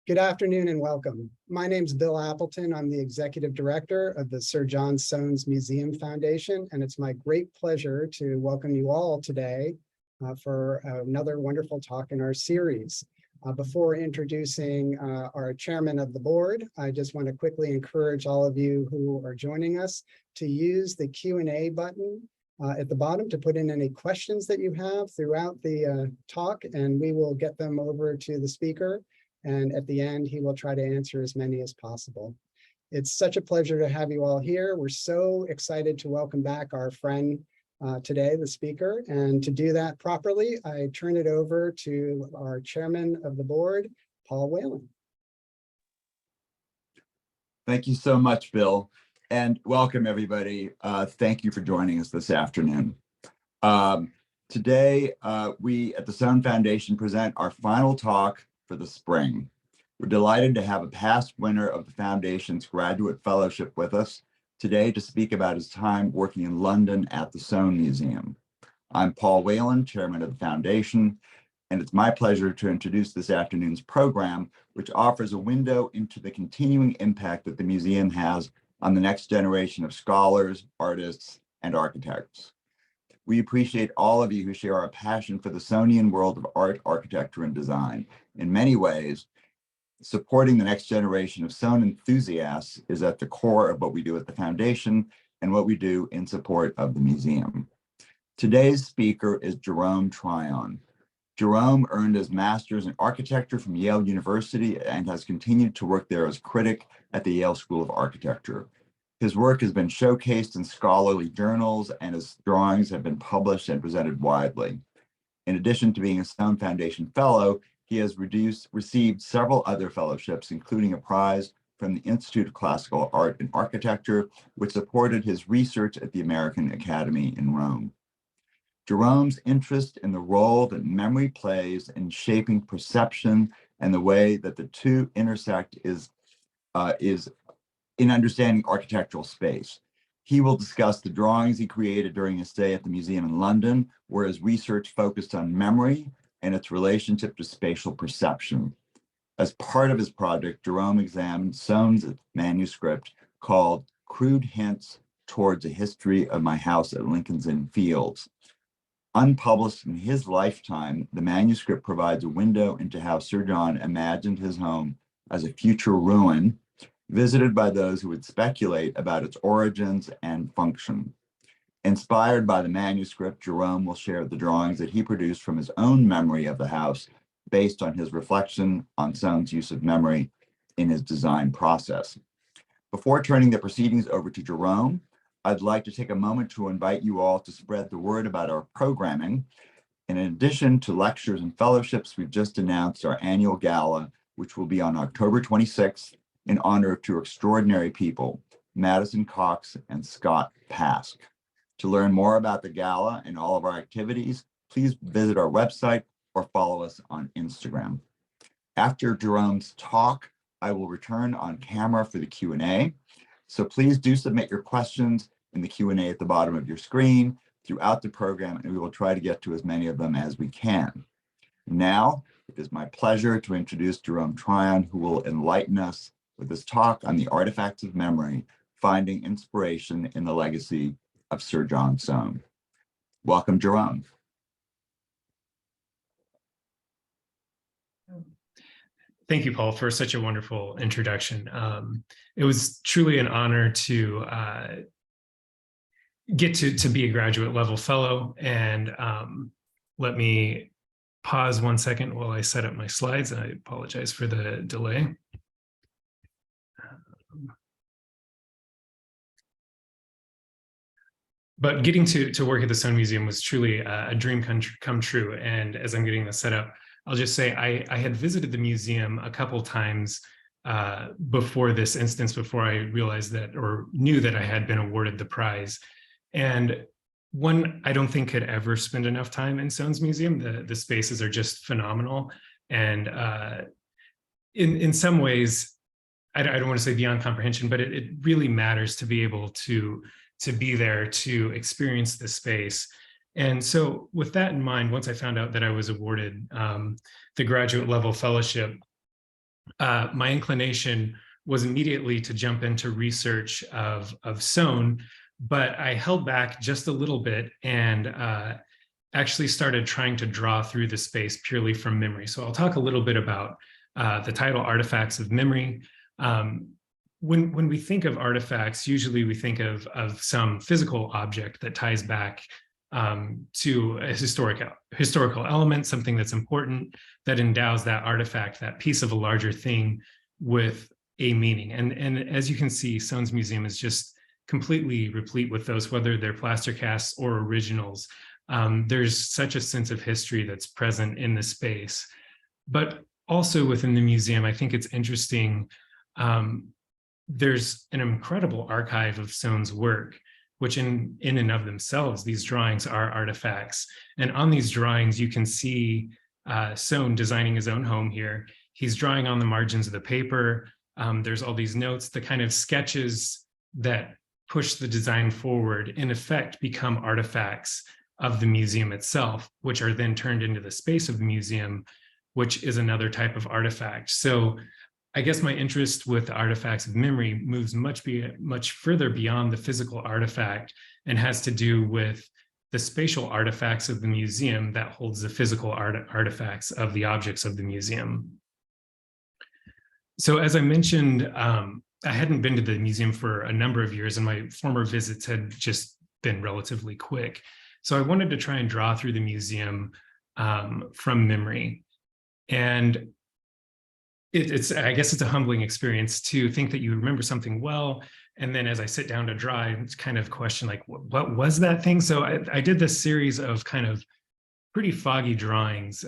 Good afternoon and welcome. My name is Bill Appleton. I'm the Executive Director of the Sir John Soane's Museum Foundation, and it's my great pleasure to welcome you all today for another wonderful talk in our series. Before introducing our chairman of the board, I just want to quickly encourage all of you who are joining us to use the Q&A button at the bottom to put in any questions that you have throughout the talk, and we will get them over to the speaker. And at the end, he will try to answer as many as possible. It's such a pleasure to have you all here. We're so excited to welcome back our friend today, the speaker. And to do that properly, I turn it over to our chairman of the board, Paul Whalen. Thank you so much, Bill, and welcome everybody. Thank you for joining us this afternoon. Today, we at the Soane Foundation present our final talk for the spring. We're delighted to have a past winner of the Foundation's graduate fellowship with us today to speak about his time working in London at the Soane Museum. I'm Paul Whalen, chairman of the Foundation, and it's my pleasure to introduce this afternoon's program, which offers a window into the continuing impact that the museum has on the next generation of scholars, artists, and architects. We appreciate all of you who share our passion for the Soanean world of art, architecture, and design. In many ways, supporting the next generation of Soane enthusiasts is at the core of what we do at the Foundation and what we do in support of the museum. Today's speaker is Jerome Tryon. Jerome earned his master's in architecture from Yale University and has continued to work there as critic at the Yale School of Architecture. His work has been showcased in scholarly journals, and his drawings have been published and presented widely. In addition to being a Soane Foundation Fellow, he has received several other fellowships, including a prize from the Institute of Classical Art and Architecture, which supported his research at the American Academy in Rome. Jerome's interest in the role that memory plays in shaping perception and the way that the two intersect is in understanding architectural space. He will discuss the drawings he created during his stay at the museum in London, where his research focused on memory and its relationship to spatial perception. As part of his project, Jerome examined Soane's manuscript called Crude Hints Towards a History of My House at Lincoln's Inn Fields. Unpublished in his lifetime, the manuscript provides a window into how Sir John imagined his home as a future ruin, visited by those who would speculate about its origins and function. Inspired by the manuscript, Jerome will share the drawings that he produced from his own memory of the house based on his reflection on Soane's use of memory in his design process. Before turning the proceedings over to Jerome, I'd like to take a moment to invite you all to spread the word about our programming. In addition to lectures and fellowships, we've just announced our annual gala, which will be on October 26th in honor of two extraordinary people, Madison Cox and Scott Pask. To learn more about the gala and all of our activities, please visit our website or follow us on Instagram. After Jerome's talk, I will return on camera for the Q&A. So please do submit your questions in the Q&A at the bottom of your screen throughout the program, and we will try to get to as many of them as we can. Now, it is my pleasure to introduce Jerome Tryon, who will enlighten us with his talk on the artifacts of memory, finding inspiration in the legacy of Sir John Soane. Welcome, Jerome. Thank you, Paul, for such a wonderful introduction. It was truly an honor to get to be a graduate level fellow. And let me pause 1 second while I set up my slides. I apologize for the delay. But getting to work at the Soane Museum was truly a dream come true. And as I'm getting this set up, I'll just say I had visited the museum a couple times before this instance, before I realized that or knew that I had been awarded the prize. And one, I don't think could ever spend enough time in Soane's museum. The spaces are just phenomenal. And in some ways, I don't want to say beyond comprehension, but it really matters to be able to be there, to experience the space. And so with that in mind, once I found out that I was awarded the graduate level fellowship, my inclination was immediately to jump into research of Soane, but I held back just a little bit and actually started trying to draw through the space purely from memory. So I'll talk a little bit about the title Artifacts of Memory. When we think of artifacts, usually we think of some physical object that ties back to a historical element, something that's important, that endows that artifact, that piece of a larger thing, with a meaning. And as you can see, Soane's museum is just completely replete with those, whether they're plaster casts or originals. There's such a sense of history that's present in the space. But also within the museum, I think it's interesting, there's an incredible archive of Soane's work, which in and of themselves, these drawings are artifacts. And on these drawings, you can see Soane designing his own home here. He's drawing on the margins of the paper. There's all these notes, the kind of sketches that push the design forward, in effect, become artifacts of the museum itself, which are then turned into the space of the museum, which is another type of artifact. So I guess my interest with the artifacts of memory moves much further beyond the physical artifact and has to do with the spatial artifacts of the museum that holds the physical artifacts of the objects of the museum. So as I mentioned, I hadn't been to the museum for a number of years, and my former visits had just been relatively quick. So I wanted to try and draw through the museum from memory. And I guess it's a humbling experience to think that you remember something well, and then as I sit down to draw, it's kind of question like, what was that thing? So I did this series of kind of pretty foggy drawings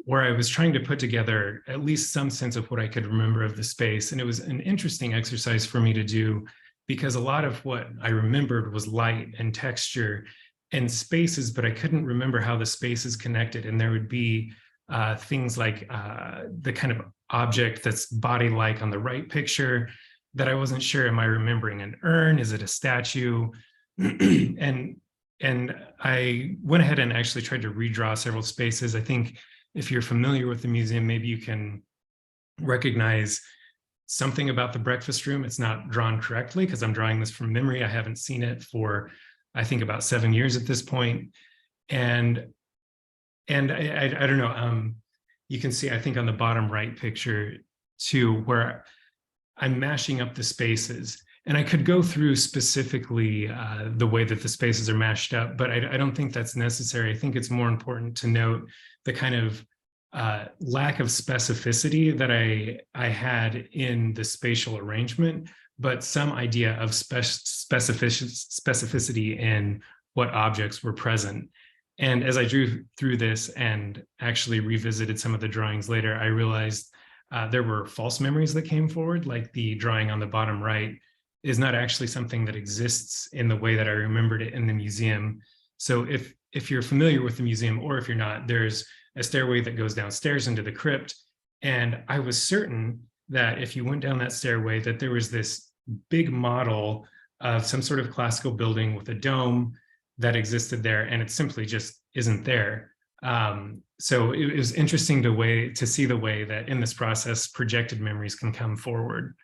where I was trying to put together at least some sense of what I could remember of the space. And it was an interesting exercise for me to do, because a lot of what I remembered was light and texture and spaces, but I couldn't remember how the spaces connected. And there would be things like the kind of object that's body-like on the right picture that I wasn't sure, am I remembering an urn? Is it a statue? and I went ahead and actually tried to redraw several spaces. I think if you're familiar with the museum, maybe you can recognize something about the breakfast room. It's not drawn correctly because I'm drawing this from memory. I haven't seen it for, I think, about 7 years at this point. And I don't know, you can see, I think on the bottom right picture too, where I'm mashing up the spaces. And I could go through specifically the way that the spaces are mashed up, but I don't think that's necessary. I think it's more important to note the kind of lack of specificity that I had in the spatial arrangement, but some idea of specificity in what objects were present. And as I drew through this and actually revisited some of the drawings later, I realized there were false memories that came forward, like the drawing on the bottom right is not actually something that exists in the way that I remembered it in the museum. So if you're familiar with the museum, or if you're not, there's a stairway that goes downstairs into the crypt. And I was certain that if you went down that stairway, that there was this big model of some sort of classical building with a dome that existed there, and it simply just isn't there. So it was interesting to see the way that in this process, projected memories can come forward.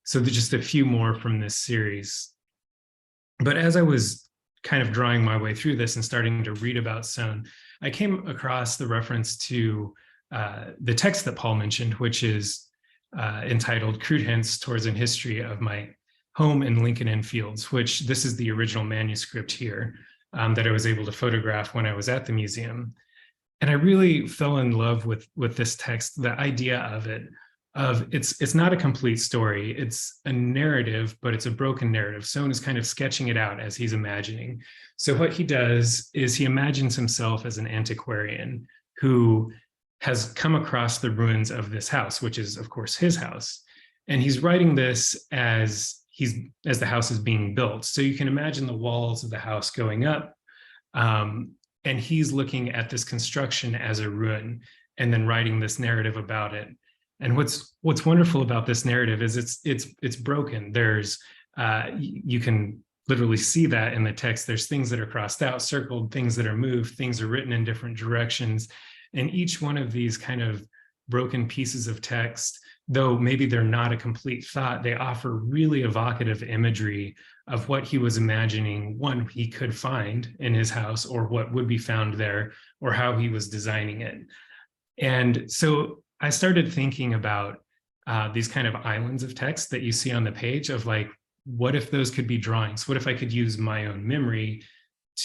So there's just a few more from this series. But as I was kind of drawing my way through this and starting to read about Soane, I came across the reference to the text that Paul mentioned, which is entitled Crude Hints Towards an History of My Home in Lincoln Inn Fields, which this is the original manuscript here that I was able to photograph when I was at the museum. And I really fell in love with this text, the idea of it, it's not a complete story. It's a narrative, but it's a broken narrative. Soane is kind of sketching it out as he's imagining. So what he does is he imagines himself as an antiquarian who has come across the ruins of this house, which is, of course, his house. And he's writing this as the house is being built. So you can imagine the walls of the house going up, and he's looking at this construction as a ruin and then writing this narrative about it. And what's wonderful about this narrative is it's broken. There's you can literally see that in the text. There's things that are crossed out, circled, things that are moved, things are written in different directions. And each one of these kind of broken pieces of text, though maybe they're not a complete thought, they offer really evocative imagery of what he was imagining, one, he could find in his house, or what would be found there, or how he was designing it. And so I started thinking about these kind of islands of text that you see on the page of like, what if those could be drawings? What if I could use my own memory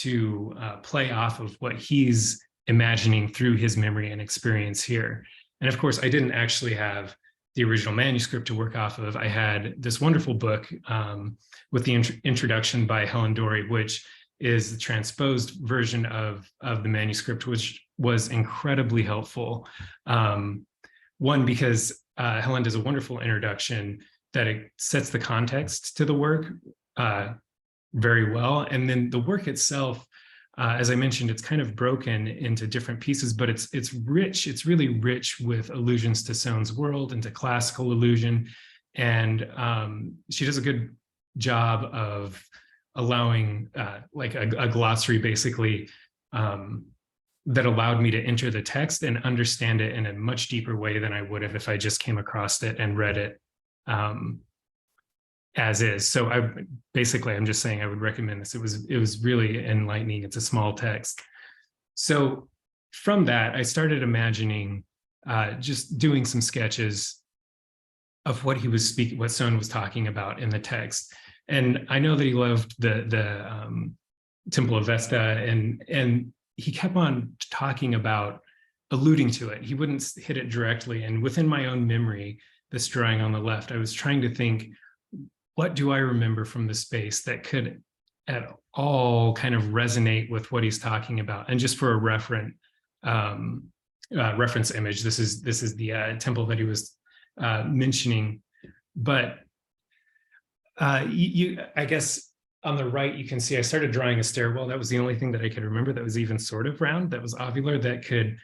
to play off of what he's imagining through his memory and experience here? And of course, I didn't actually have the original manuscript to work off of. I had this wonderful book with the introduction by Helen Dory, which is the transposed version of the manuscript, which was incredibly helpful. One, because Helen does a wonderful introduction that it sets the context to the work very well. And then the work itself, as I mentioned, it's kind of broken into different pieces, but it's rich. It's really rich with allusions to Soane's world and to classical allusion. And she does a good job of allowing like a glossary, basically, that allowed me to enter the text and understand it in a much deeper way than I would have if I just came across it and read it as is. So I'm just saying I would recommend this. It was really enlightening. It's a small text. So from that, I started imagining just doing some sketches of what he was speaking, what Soane was talking about in the text. And I know that he loved the Temple of Vesta, and he kept on talking about alluding to it. He wouldn't hit it directly. And within my own memory, this drawing on the left, I was trying to think, what do I remember from the space that could at all kind of resonate with what he's talking about? And just for a reference image, this is the temple that he was mentioning. But I guess on the right, you can see I started drawing a stairwell. That was the only thing that I could remember that was even sort of round, that was ovular, that could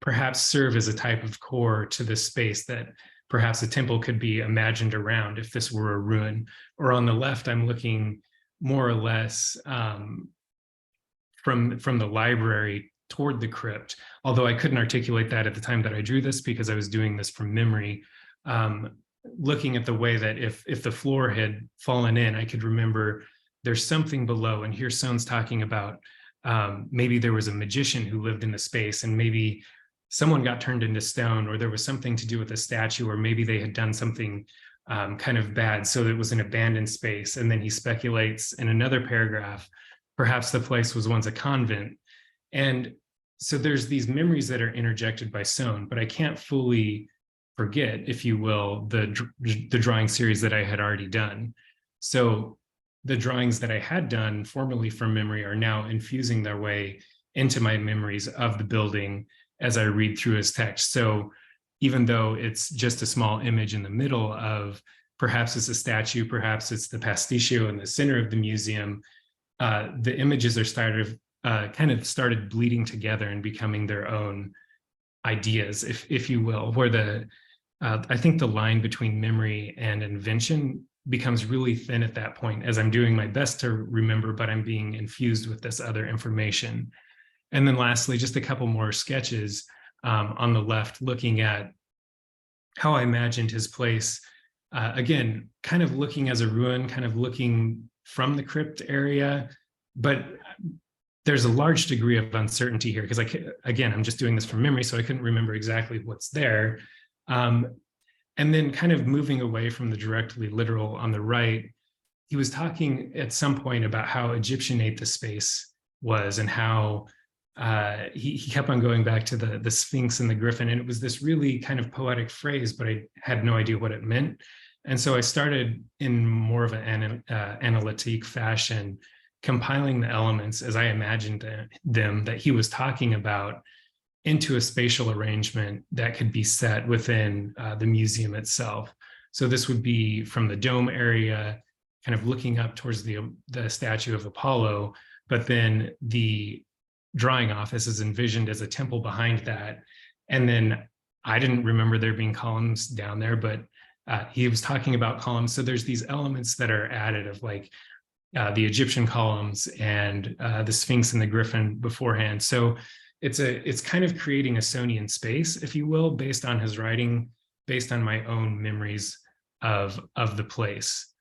perhaps serve as a type of core to this space that perhaps a temple could be imagined around if this were a ruin. Or on the left, I'm looking more or less from the library toward the crypt, although I couldn't articulate that at the time that I drew this because I was doing this from memory. Looking at the way that if the floor had fallen in, I could remember there's something below. And here Soane's talking about maybe there was a magician who lived in the space, and maybe someone got turned into stone, or there was something to do with a statue, or maybe they had done something kind of bad, so it was an abandoned space. And then he speculates in another paragraph, perhaps the place was once a convent. And so there's these memories that are interjected by Soane, but I can't fully forget, if you will, the drawing series that I had already done. So the drawings that I had done formerly from memory are now infusing their way into my memories of the building as I read through his text. So even though it's just a small image in the middle of, perhaps it's a statue, perhaps it's the pasticcio in the center of the museum, the images are kind of started bleeding together and becoming their own ideas, if you will, where I think the line between memory and invention becomes really thin at that point, as I'm doing my best to remember, but I'm being infused with this other information. And then lastly, just a couple more sketches on the left, looking at how I imagined his place. Again, kind of looking as a ruin, kind of looking from the crypt area, but there's a large degree of uncertainty here because again, I'm just doing this from memory, so I couldn't remember exactly what's there. And then kind of moving away from the directly literal on the right, he was talking at some point about how Egyptianate the space was, and how he kept on going back to the Sphinx and the Griffin. And it was this really kind of poetic phrase, but I had no idea what it meant. And so I started in more of an analytic fashion, compiling the elements as I imagined them that he was talking about into a spatial arrangement that could be set within the museum itself. So this would be from the dome area, kind of looking up towards the statue of Apollo, but then the drawing office is envisioned as a temple behind that. And then I didn't remember there being columns down there, but he was talking about columns. So there's these elements that are added of like the Egyptian columns and the Sphinx and the Griffin beforehand. So it's kind of creating a Soanean space, if you will, based on his writing, based on my own memories of the place.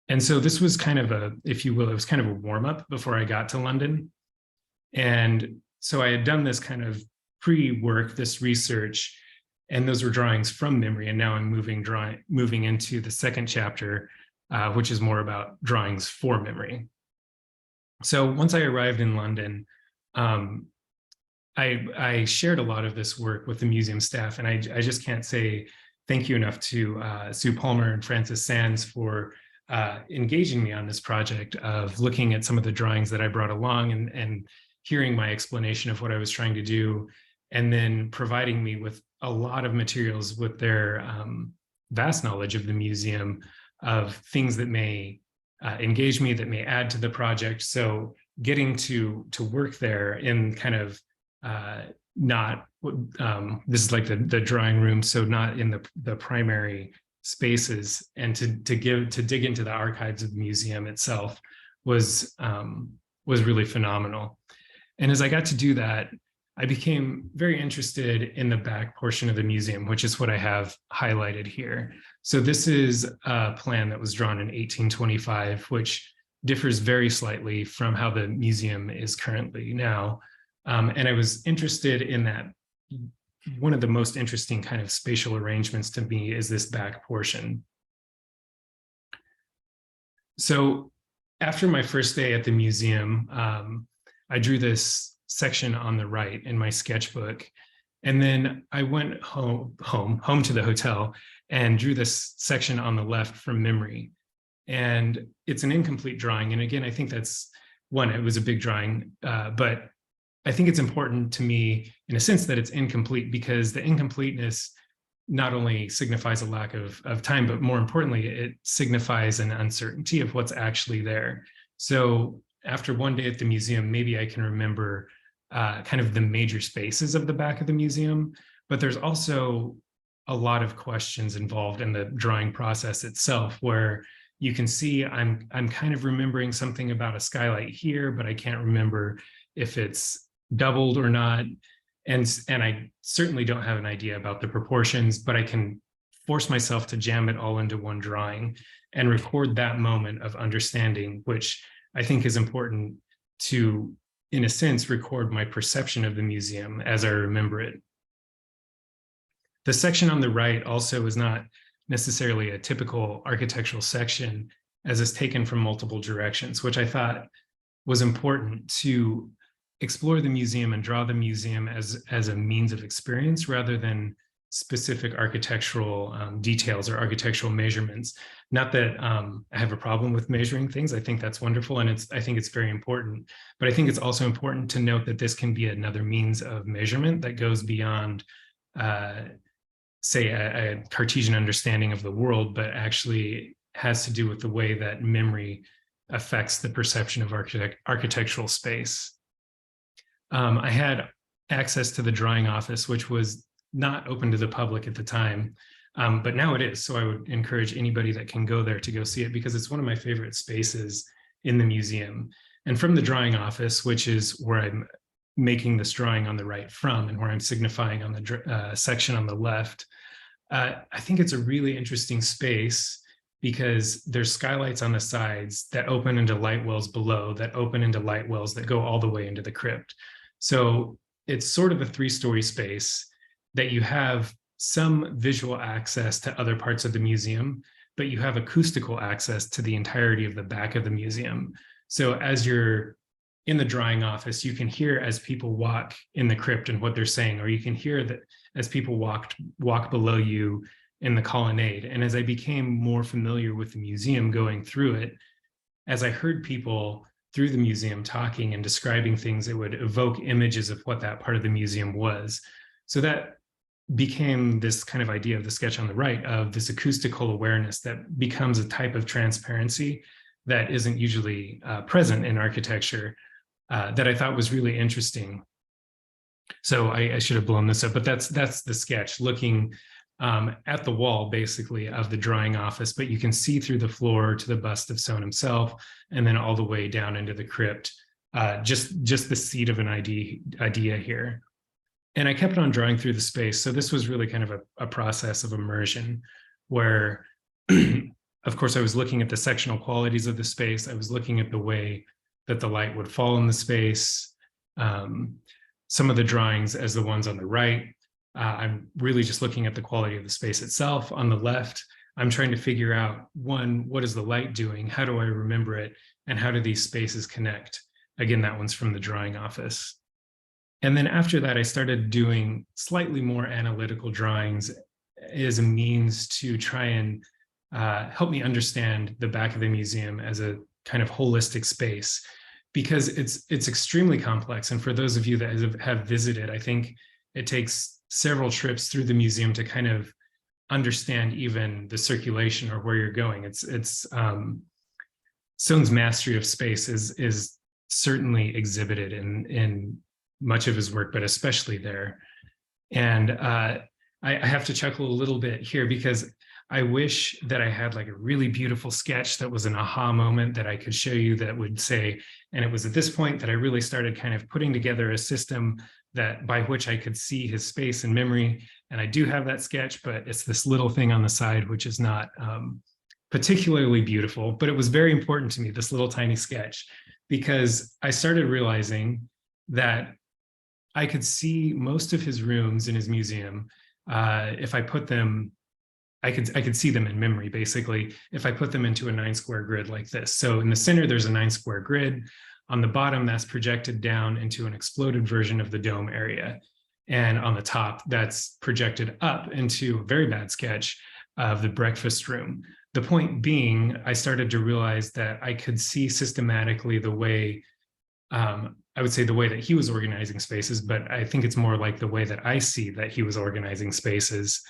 And so this was kind of a, if you will, it was kind of a warm-up before I got to London. And so I had done this kind of pre-work, this research, and those were drawings from memory. And now I'm moving into the second chapter, which is more about drawings for memory. So once I arrived in London, I shared a lot of this work with the museum staff, and I just can't say thank you enough to Sue Palmer and Francis Sands for engaging me on this project of looking at some of the drawings that I brought along and hearing my explanation of what I was trying to do, and then providing me with a lot of materials with their vast knowledge of the museum, of things that may engage me, that may add to the project. So getting to work there in kind of not, this is like the drawing room, so not in the primary spaces, and to dig into the archives of the museum itself was really phenomenal. And as I got to do that, I became very interested in the back portion of the museum, which is what I have highlighted here. So this is a plan that was drawn in 1825, which differs very slightly from how the museum is currently now. And I was interested in that. One of the most interesting kind of spatial arrangements to me is this back portion. So after my first day at the museum, I drew this section on the right in my sketchbook. And then I went home to the hotel and drew this section on the left from memory. And it's an incomplete drawing. And again, I think that's one, it was a big drawing, but I think it's important to me in a sense that it's incomplete, because the incompleteness not only signifies a lack of time, but more importantly, it signifies an uncertainty of what's actually there. So after one day at the museum, maybe I can remember kind of the major spaces of the back of the museum, but there's also a lot of questions involved in the drawing process itself, where you can see I'm kind of remembering something about a skylight here, but I can't remember if it's doubled or not. And I certainly don't have an idea about the proportions, but I can force myself to jam it all into one drawing and record that moment of understanding, which I think is important to, in a sense, record my perception of the museum as I remember it. The section on the right also is not necessarily a typical architectural section, as is taken from multiple directions, which I thought was important to explore the museum and draw the museum as a means of experience rather than specific architectural details or architectural measurements. Not that I have a problem with measuring things. I think that's wonderful, and I think it's very important. But I think it's also important to note that this can be another means of measurement that goes beyond, say, a Cartesian understanding of the world, but actually has to do with the way that memory affects the perception of architectural space. I had access to the drawing office, which was not open to the public at the time, but now it is. So I would encourage anybody that can go there to go see it, because it's one of my favorite spaces in the museum. And from the drawing office, which is where I'm making this drawing on the right from, and where I'm signifying on the section on the left, I think it's a really interesting space, because there's skylights on the sides that open into light wells below, that open into light wells that go all the way into the crypt. So it's sort of a three-story space that you have some visual access to other parts of the museum, but you have acoustical access to the entirety of the back of the museum. So as you're in the drawing office, you can hear as people walk in the crypt and what they're saying, or you can hear that as people walk below you in the colonnade. And as I became more familiar with the museum going through it, as I heard people through the museum talking and describing things, it would evoke images of what that part of the museum was. So that became this kind of idea of the sketch on the right, of this acoustical awareness that becomes a type of transparency that isn't usually present in architecture, that I thought was really interesting. So I should have blown this up, but that's the sketch, looking at the wall, basically, of the drawing office, but you can see through the floor to the bust of Soane himself, and then all the way down into the crypt just the seed of an idea here. And I kept on drawing through the space. So this was really kind of a process of immersion where, of course, I was looking at the sectional qualities of the space. I was looking at the way that the light would fall in the space. Some of the drawings as the ones on the right, I'm really just looking at the quality of the space itself. On the left, I'm trying to figure out, one, what is the light doing? How do I remember it? And how do these spaces connect? Again, that one's from the drawing office. And then after that, I started doing slightly more analytical drawings as a means to try and help me understand the back of the museum as a kind of holistic space, because it's extremely complex. And for those of you that have visited, I think it takes several trips through the museum to kind of understand even the circulation or where you're going. It's Soane's mastery of space is certainly exhibited in much of his work, but especially there. And I have to chuckle a little bit here because I wish that I had like a really beautiful sketch that was an aha moment that I could show you that would say, and it was at this point that I really started kind of putting together a system that by which I could see his space and memory. And I do have that sketch, but it's this little thing on the side, which is not particularly beautiful, but it was very important to me, this little tiny sketch, because I started realizing that I could see most of his rooms in his museum. If I put them, I could see them in memory, basically, if I put them into a 9-square grid like this. So in the center, there's a 9-square grid. On the bottom, that's projected down into an exploded version of the dome area. And on the top, that's projected up into a very bad sketch of the breakfast room. The point being, I started to realize that I could see systematically the way, I would say the way that he was organizing spaces, but I think it's more like the way that I see that he was organizing spaces,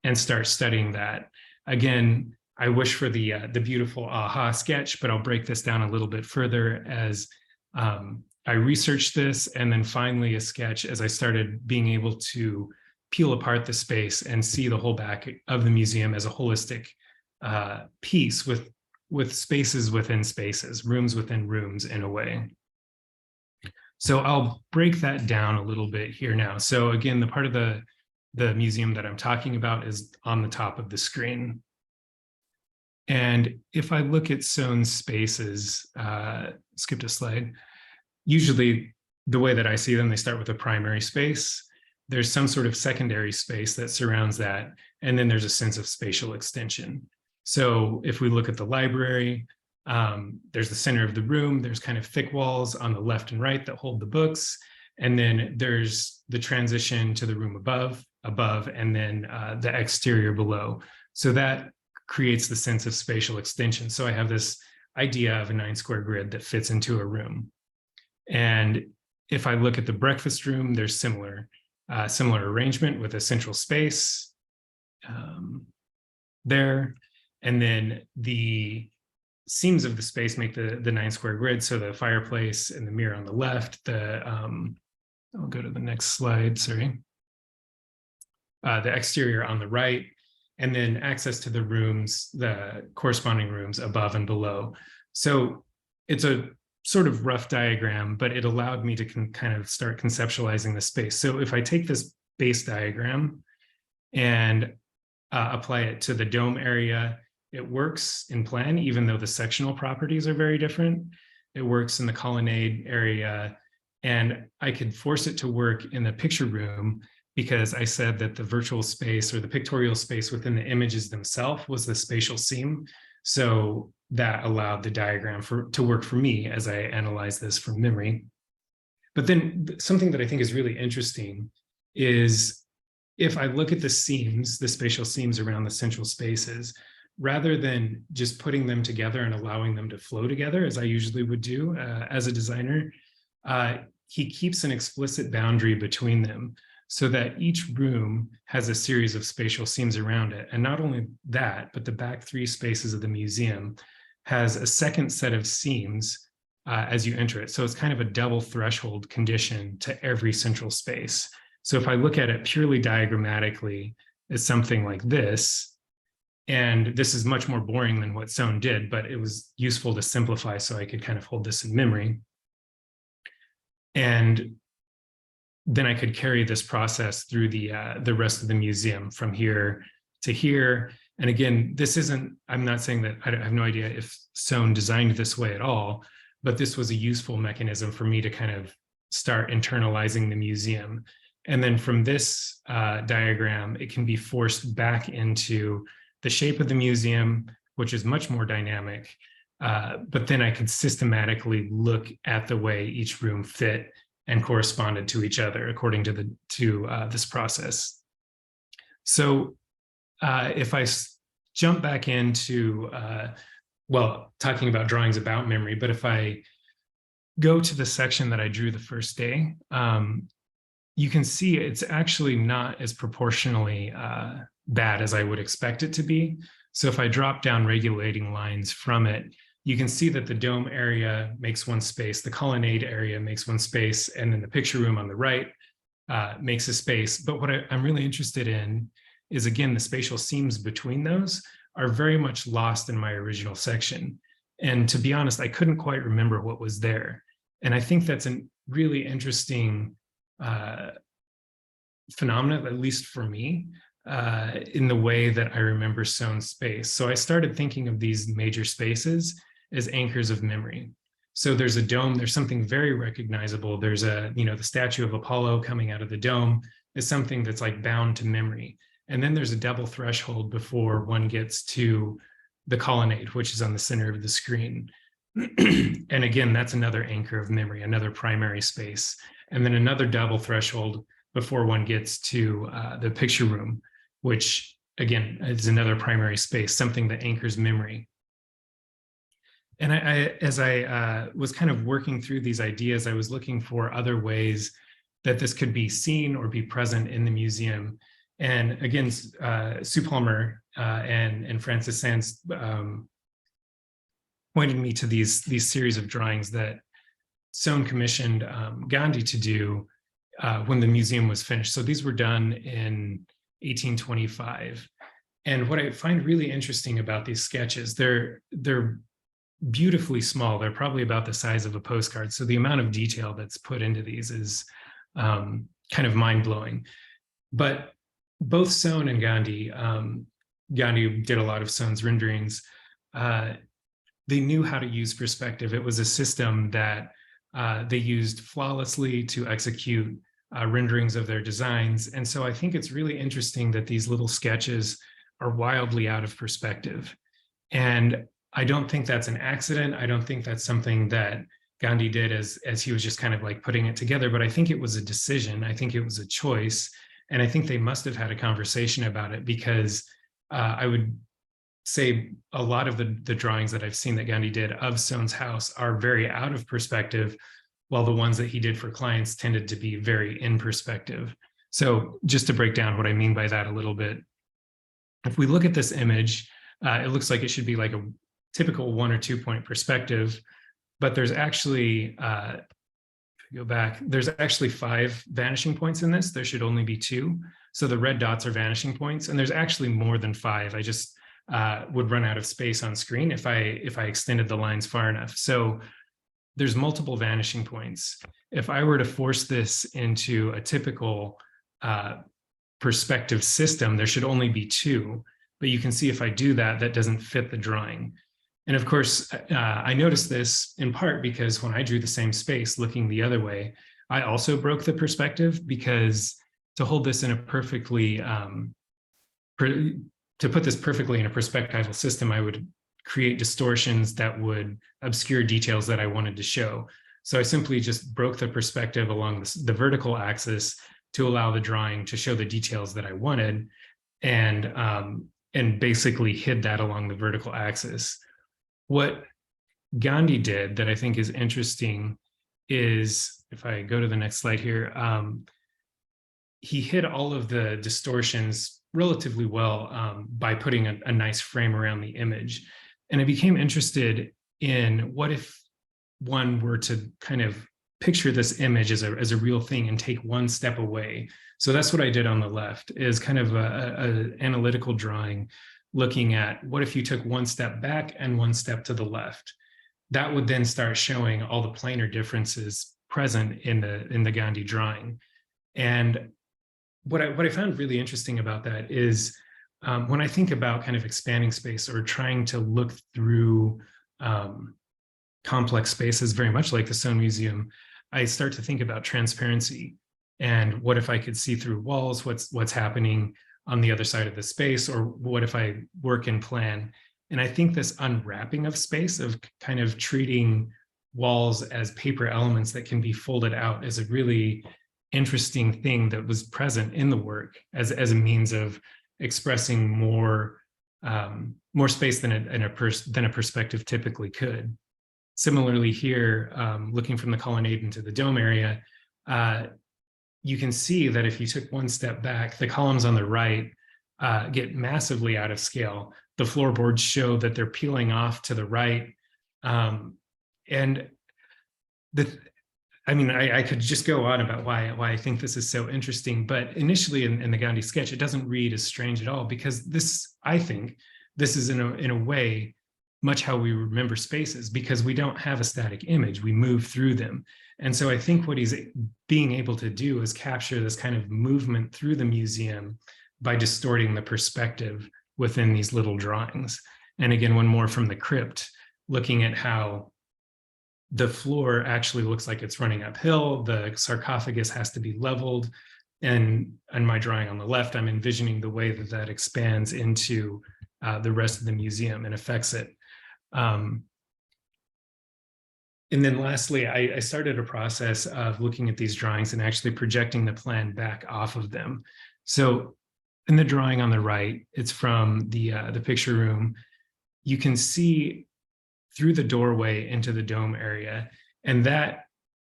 and start studying that. Again, I wish for the beautiful aha sketch, but I'll break this down a little bit further as I researched this, and then finally a sketch as I started being able to peel apart the space and see the whole back of the museum as a holistic piece with spaces within spaces, rooms within rooms in a way. So I'll break that down a little bit here now. So again, the part of the museum that I'm talking about is on the top of the screen. And if I look at Soane's spaces, skipped a slide, usually the way that I see them, they start with a primary space. There's some sort of secondary space that surrounds that, and then there's a sense of spatial extension. So if we look at the library, there's the center of the room, there's kind of thick walls on the left and right that hold the books, and then there's the transition to the room above, and then the exterior below. So that creates the sense of spatial extension. So I have this idea of a 9-square grid that fits into a room. And if I look at the breakfast room, there's similar arrangement with a central space there. And then the seams of the space make the 9-square grid. So the fireplace and the mirror on the left, I'll go to the next slide, sorry. The exterior on the right, and then access to the rooms, the corresponding rooms above and below. So it's a sort of rough diagram, but it allowed me to kind of start conceptualizing the space. So if I take this base diagram and apply it to the dome area, it works in plan, even though the sectional properties are very different. It works in the colonnade area, and I could force it to work in the picture room because I said that the virtual space or the pictorial space within the images themselves was the spatial seam. So that allowed the diagram to work for me as I analyzed this from memory. But then something that I think is really interesting is if I look at the seams, the spatial seams around the central spaces, rather than just putting them together and allowing them to flow together, as I usually would do as a designer, he keeps an explicit boundary between them so that each room has a series of spatial seams around it. And not only that, but the back 3 spaces of the museum has a second set of seams as you enter it. So it's kind of a double threshold condition to every central space. So if I look at it purely diagrammatically as something like this, and this is much more boring than what Soane did, but it was useful to simplify so I could kind of hold this in memory. And then I could carry this process through the rest of the museum from here to here. And again, this isn't, I'm not saying that, I have no idea if Soane designed this way at all, but this was a useful mechanism for me to kind of start internalizing the museum. And then from this diagram, it can be forced back into the shape of the museum, which is much more dynamic. But then I could systematically look at the way each room fit and corresponded to each other according to this process. So if I jump back into, well, talking about drawings about memory, but if I go to the section that I drew the first day, you can see it's actually not as proportionally bad as I would expect it to be. So if I drop down regulating lines from it, you can see that the dome area makes one space, the colonnade area makes one space, and then the picture room on the right makes a space. But what I'm really interested in is, again, the spatial seams between those are very much lost in my original section. And to be honest, I couldn't quite remember what was there. And I think that's a really interesting phenomenon, at least for me, in the way that I remember Soane's space. So I started thinking of these major spaces as anchors of memory. So there's a dome, there's something very recognizable. There's the statue of Apollo coming out of the dome is something that's like bound to memory. And then there's a double threshold before one gets to the colonnade, which is on the center of the screen. And again, that's another anchor of memory, another primary space. And then another double threshold before one gets to the picture room, which again is another primary space, something that anchors memory. And as I was kind of working through these ideas, I was looking for other ways that this could be seen or be present in the museum. And again, Sue Palmer and Francis Sands pointed me to these series of drawings that Soane commissioned Gandhi to do when the museum was finished. So these were done in 1825. And what I find really interesting about these sketches, they're beautifully small. They're probably about the size of a postcard. So the amount of detail that's put into these is kind of mind-blowing. But both Soane and Gandhi, Gandhi did a lot of Soane's renderings. They knew how to use perspective. It was a system that they used flawlessly to execute renderings of their designs. And so I think it's really interesting that these little sketches are wildly out of perspective. And I don't think that's an accident. I don't think that's something that Gandhi did as he was just kind of like putting it together, but I think it was a decision. I think it was a choice. And I think they must have had a conversation about it, because I would say a lot of the drawings that I've seen that Gandhi did of Soane's house are very out of perspective, while the ones that he did for clients tended to be very in perspective. So just to break down what I mean by that a little bit, if we look at this image, it looks like it should be like a typical 1 or 2 point perspective, but there's actually, go back, there's actually 5 vanishing points in this. There should only be 2. So the red dots are vanishing points, and there's actually more than 5. I just would run out of space on screen if I extended the lines far enough. So there's multiple vanishing points. If I were to force this into a typical perspective system, there should only be 2. But you can see if I do that, that doesn't fit the drawing. And of course, I noticed this in part because when I drew the same space looking the other way, I also broke the perspective, because to hold this in a perfectly, to put this perfectly in a perspectival system, I would create distortions that would obscure details that I wanted to show. So I simply just broke the perspective along the vertical axis to allow the drawing to show the details that I wanted, and basically hid that along the vertical axis. What Gandhi did that I think is interesting is, if I go to the next slide here, he hid all of the distortions relatively well by putting a nice frame around the image. And I became interested in what if one were to kind of picture this image as a real thing and take one step away. So that's what I did on the left, is kind of an analytical drawing looking at what if you took one step back and one step to the left. That would then start showing all the planar differences present in the Gandhi drawing. And what I found really interesting about that is when I think about kind of expanding space or trying to look through complex spaces, very much like the Soane Museum, I start to think about transparency. And what if I could see through walls, what's happening on the other side of the space, or what if I work and plan? And I think this unwrapping of space, of kind of treating walls as paper elements that can be folded out, is a really interesting thing that was present in the work as a means of expressing more space than a perspective typically could. Similarly here, looking from the colonnade into the dome area, you can see that if you took one step back, the columns on the right get massively out of scale. The floorboards show that they're peeling off to the right. And I could just go on about why I think this is so interesting, but initially in the Gandhi sketch, it doesn't read as strange at all, because I think this is in a way much how we remember spaces, because we don't have a static image, we move through them. And so I think what he's being able to do is capture this kind of movement through the museum by distorting the perspective within these little drawings. And again, one more from the crypt, looking at how the floor actually looks like it's running uphill, the sarcophagus has to be leveled. And in my drawing on the left, I'm envisioning the way that expands into the rest of the museum and affects it. And then lastly, I started a process of looking at these drawings and actually projecting the plan back off of them. So in the drawing on the right, it's from the picture room. You can see through the doorway into the dome area, and that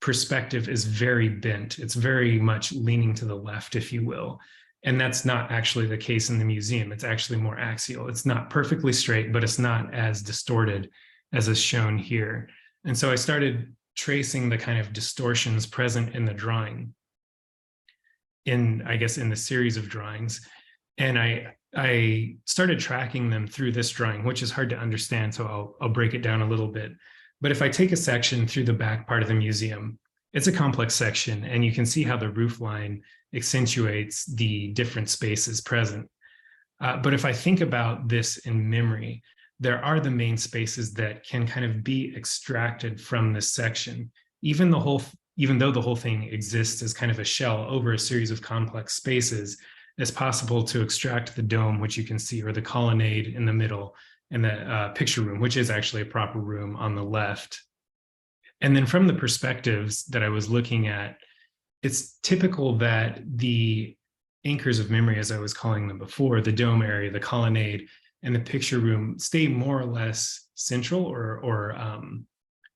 perspective is very bent. It's very much leaning to the left, if you will. And that's not actually the case in the museum. It's actually more axial. It's not perfectly straight, but it's not as distorted as is shown here. And so I started tracing the kind of distortions present in the drawing, in the series of drawings. And I started tracking them through this drawing, which is hard to understand, so I'll break it down a little bit. But if I take a section through the back part of the museum, it's a complex section, and you can see how the roof line accentuates the different spaces present. But if I think about this in memory, there are the main spaces that can kind of be extracted from this section. Even though the whole thing exists as kind of a shell over a series of complex spaces, it's possible to extract the dome, which you can see, or the colonnade in the middle, and the picture room, which is actually a proper room on the left. And then from the perspectives that I was looking at, it's typical that the anchors of memory, as I was calling them before, the dome area, the colonnade, and the picture room, stay more or less central or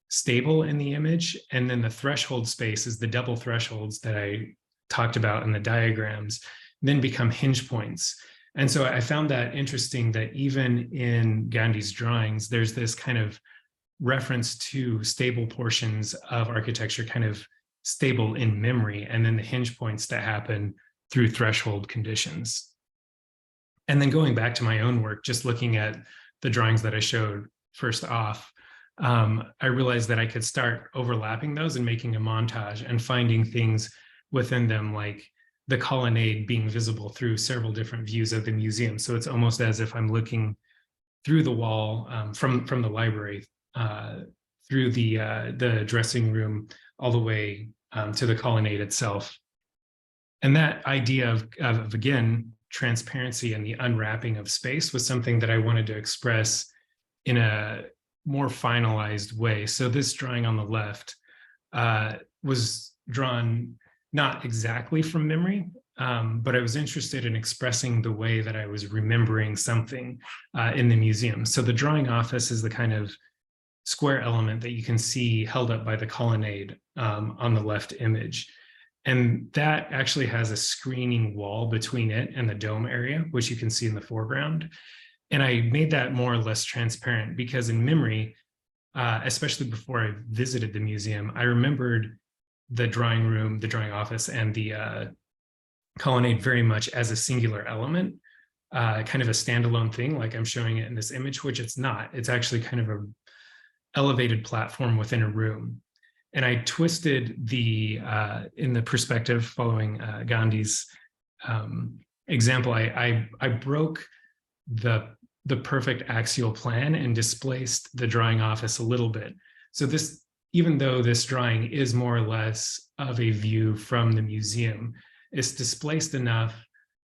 stable in the image. And then the threshold spaces, the double thresholds that I talked about in the diagrams, then become hinge points. And so I found that interesting, that even in Gandhi's drawings, there's this kind of reference to stable portions of architecture, kind of stable in memory, and then the hinge points that happen through threshold conditions. And then going back to my own work, just looking at the drawings that I showed first off, I realized that I could start overlapping those and making a montage and finding things within them, like the colonnade being visible through several different views of the museum. So it's almost as if I'm looking through the wall from the library, through the dressing room, all the way to the colonnade itself. And that idea of again, transparency and the unwrapping of space was something that I wanted to express in a more finalized way. So this drawing on the left was drawn not exactly from memory, but I was interested in expressing the way that I was remembering something in the museum. So the drawing office is the kind of square element that you can see held up by the colonnade on the left image. And that actually has a screening wall between it and the dome area, which you can see in the foreground. And I made that more or less transparent because in memory, especially before I visited the museum, I remembered the drawing room, the drawing office, and the colonnade very much as a singular element, kind of a standalone thing, like I'm showing it in this image, which it's not. It's actually kind of an elevated platform within a room. And I twisted in the perspective following Gandhi's example, I broke the perfect axial plan and displaced the drawing office a little bit. So this, even though this drawing is more or less of a view from the museum, it's displaced enough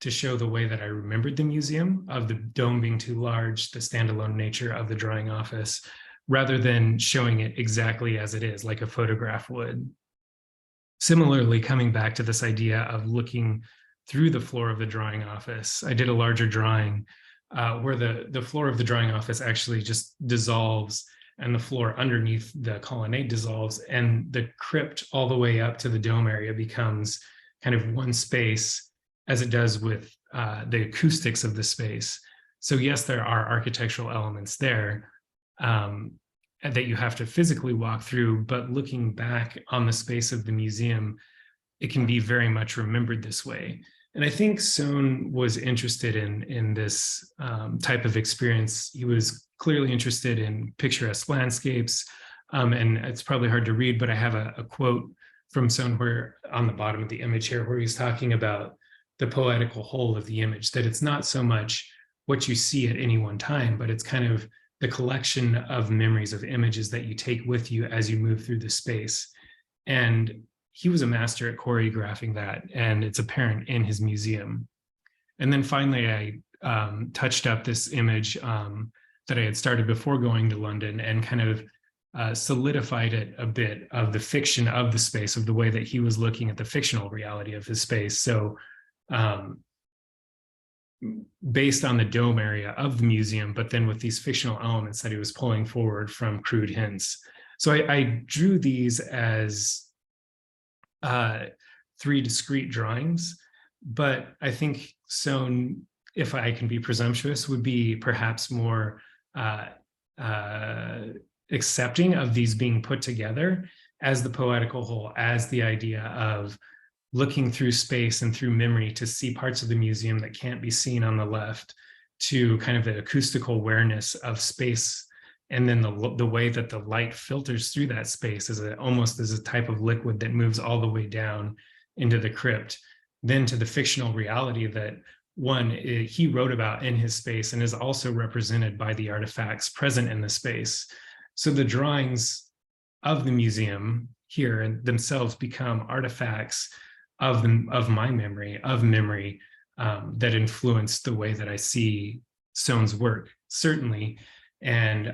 to show the way that I remembered the museum, of the dome being too large, the standalone nature of the drawing office, rather than showing it exactly as it is, like a photograph would. Similarly, coming back to this idea of looking through the floor of the drawing office, I did a larger drawing where the floor of the drawing office actually just dissolves, and the floor underneath the colonnade dissolves, and the crypt all the way up to the dome area becomes kind of one space, as it does with the acoustics of the space. So yes, there are architectural elements there that you have to physically walk through, but looking back on the space of the museum, it can be very much remembered this way. And I think Soane was interested in this type of experience. He was clearly interested in picturesque landscapes, and it's probably hard to read, but I have a quote from Soane where, on the bottom of the image here, where he's talking about the poetical whole of the image, that it's not so much what you see at any one time, but it's kind of the collection of memories, of images that you take with you as you move through the space. And he was a master at choreographing that, and it's apparent in his museum. And then finally, I touched up this image that I had started before going to London, and kind of solidified it a bit, of the fiction of the space, of the way that he was looking at the fictional reality of his space. So based on the dome area of the museum, but then with these fictional elements that he was pulling forward from Crude hints. So I drew these as 3 discrete drawings, but I think Soane, if I can be presumptuous, would be perhaps more accepting of these being put together as the poetical whole, as the idea of looking through space and through memory to see parts of the museum that can't be seen on the left, to kind of the acoustical awareness of space, and then the way that the light filters through that space as almost as a type of liquid that moves all the way down into the crypt, then to the fictional reality that he wrote about in his space and is also represented by the artifacts present in the space. So the drawings of the museum here themselves become artifacts of my memory, that influenced the way that I see Soane's work, certainly. And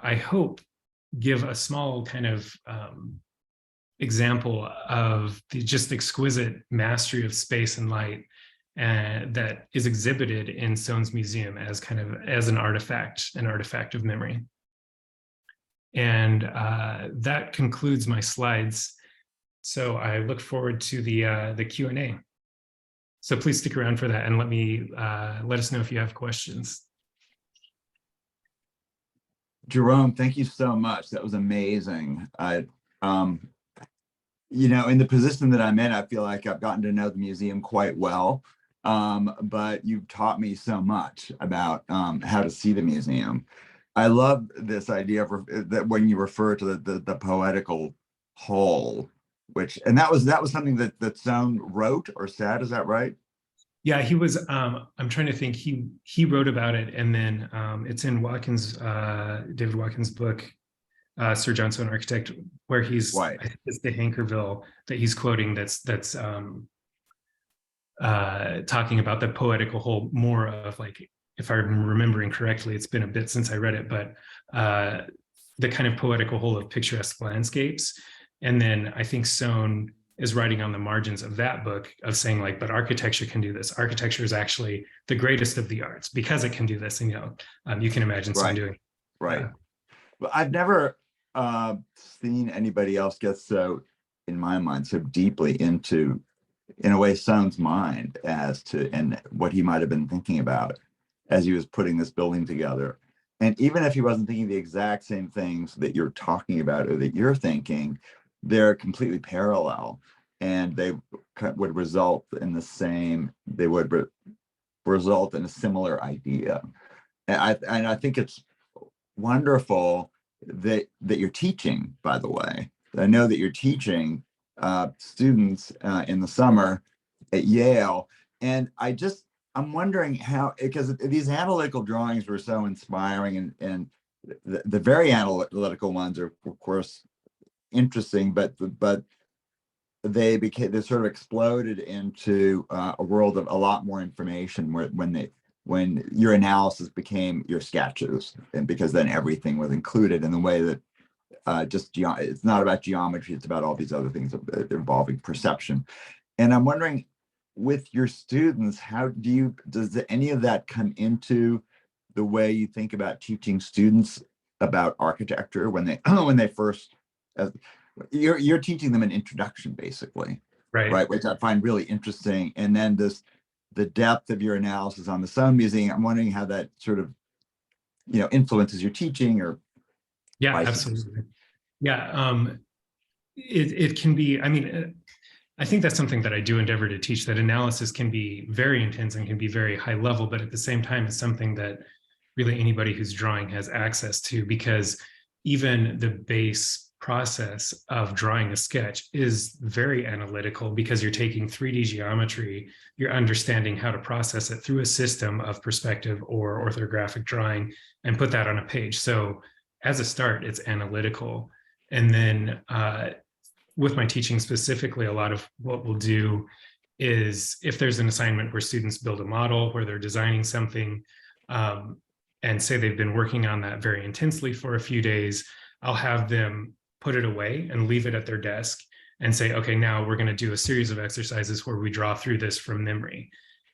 I hope give a small kind of example of the just exquisite mastery of space and light that is exhibited in Soane's museum as an artifact of memory. And that concludes my slides. So I look forward to the Q&A. So please stick around for that, and let us know if you have questions. Jerome, thank you so much. That was amazing. You know, in the position that I'm in, I feel like I've gotten to know the museum quite well, but you've taught me so much about how to see the museum. I love this idea of that when you refer to the poetical whole, and that was something that Soane wrote or said. Is that right? Yeah, he was. I'm trying to think. He wrote about it, and then it's in David Watkins' book, Sir John Soane Architect, where he's, right. I think it's the Hankerville that he's quoting. That's talking about the poetical whole, more of like, if I'm remembering correctly, it's been a bit since I read it, but the kind of poetical whole of picturesque landscapes. And then I think Soane is writing on the margins of that book of saying, like, but architecture can do this. Architecture is actually the greatest of the arts because it can do this. And, you can imagine Soane doing it. Right. Well, I've never seen anybody else get so, in my mind, so deeply into, in a way, Soane's mind and what he might have been thinking about as he was putting this building together. And even if he wasn't thinking the exact same things that you're talking about or that you're thinking, they're completely parallel, and they would result in the same, they would result in a similar idea. And I think it's wonderful that you're teaching, by the way, I know that you're teaching students in the summer at Yale, and I'm wondering how, because these analytical drawings were so inspiring, and the very analytical ones are, of course, interesting, but they sort of exploded into a world of a lot more information when your analysis became your sketches, and because then everything was included in the way that it's not about geometry, it's about all these other things involving perception. And I'm wondering, with your students, does any of that come into the way you think about teaching students about architecture when they first you're teaching them an introduction, basically, right? Which I find really interesting. And then the depth of your analysis on the Soane Museum, I'm wondering how that sort of, influences your teaching, or Yeah, absolutely. Yeah, it can be, I mean, I think that's something that I do endeavor to teach, that analysis can be very intense and can be very high level, but at the same time, it's something that really anybody who's drawing has access to, because even the base process of drawing a sketch is very analytical, because you're taking 3D geometry, you're understanding how to process it through a system of perspective or orthographic drawing and put that on a page. So as a start, it's analytical. And then with my teaching specifically, a lot of what we'll do is, if there's an assignment where students build a model, where they're designing something, and say they've been working on that very intensely for a few days, I'll have them put it away and leave it at their desk and say, okay, now we're going to do a series of exercises where we draw through this from memory.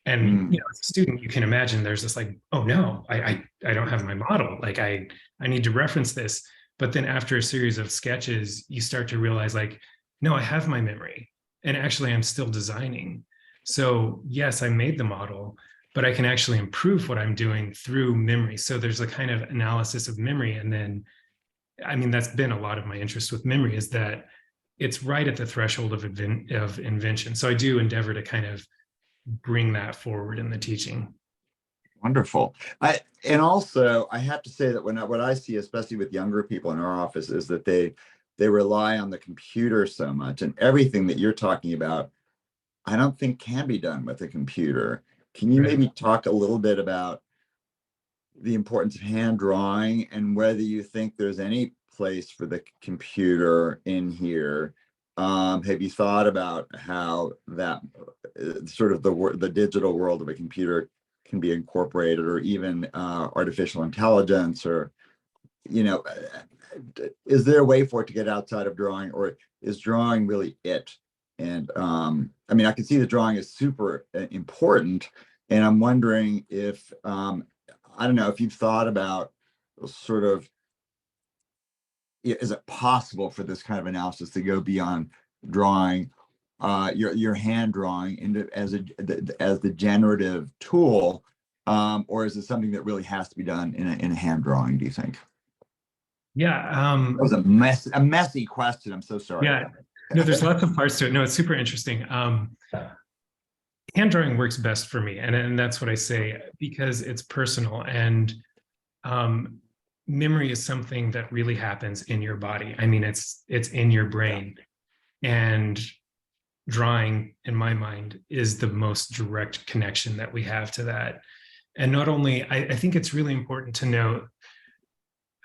And as a student, you can imagine there's this like, oh no, I don't have my model. Like I need to reference this. But then after a series of sketches, you start to realize, like, no, I have my memory, and actually I'm still designing. So yes, I made the model, but I can actually improve what I'm doing through memory. So there's a kind of analysis of memory. And then, I mean, that's been a lot of my interest with memory, is that it's right at the threshold of invention. So I do endeavor to kind of bring that forward in the teaching. Wonderful. And also, I have to say that what I see, especially with younger people in our office, is that they rely on the computer so much, and everything that you're talking about, I don't think can be done with a computer. Can you maybe talk a little bit about the importance of hand drawing, and whether you think there's any place for the computer in here? Have you thought about how that sort of the digital world of a computer can be incorporated, or even artificial intelligence, or is there a way for it to get outside of drawing, or is drawing really it? And I mean, I can see the drawing is super important, and I'm wondering if I don't know if you've thought about sort of, is it possible for this kind of analysis to go beyond drawing, your hand drawing, into as the generative tool, or is it something that really has to be done in a hand drawing, do you think? Yeah, that was a messy question. I'm so sorry. Yeah, no, there's lots of parts to it. No, it's super interesting. Hand drawing works best for me, and that's what I say, because it's personal, and memory is something that really happens in your body. I mean, it's in your brain, and drawing, in my mind, is the most direct connection that we have to that. And not only, I think it's really important to note,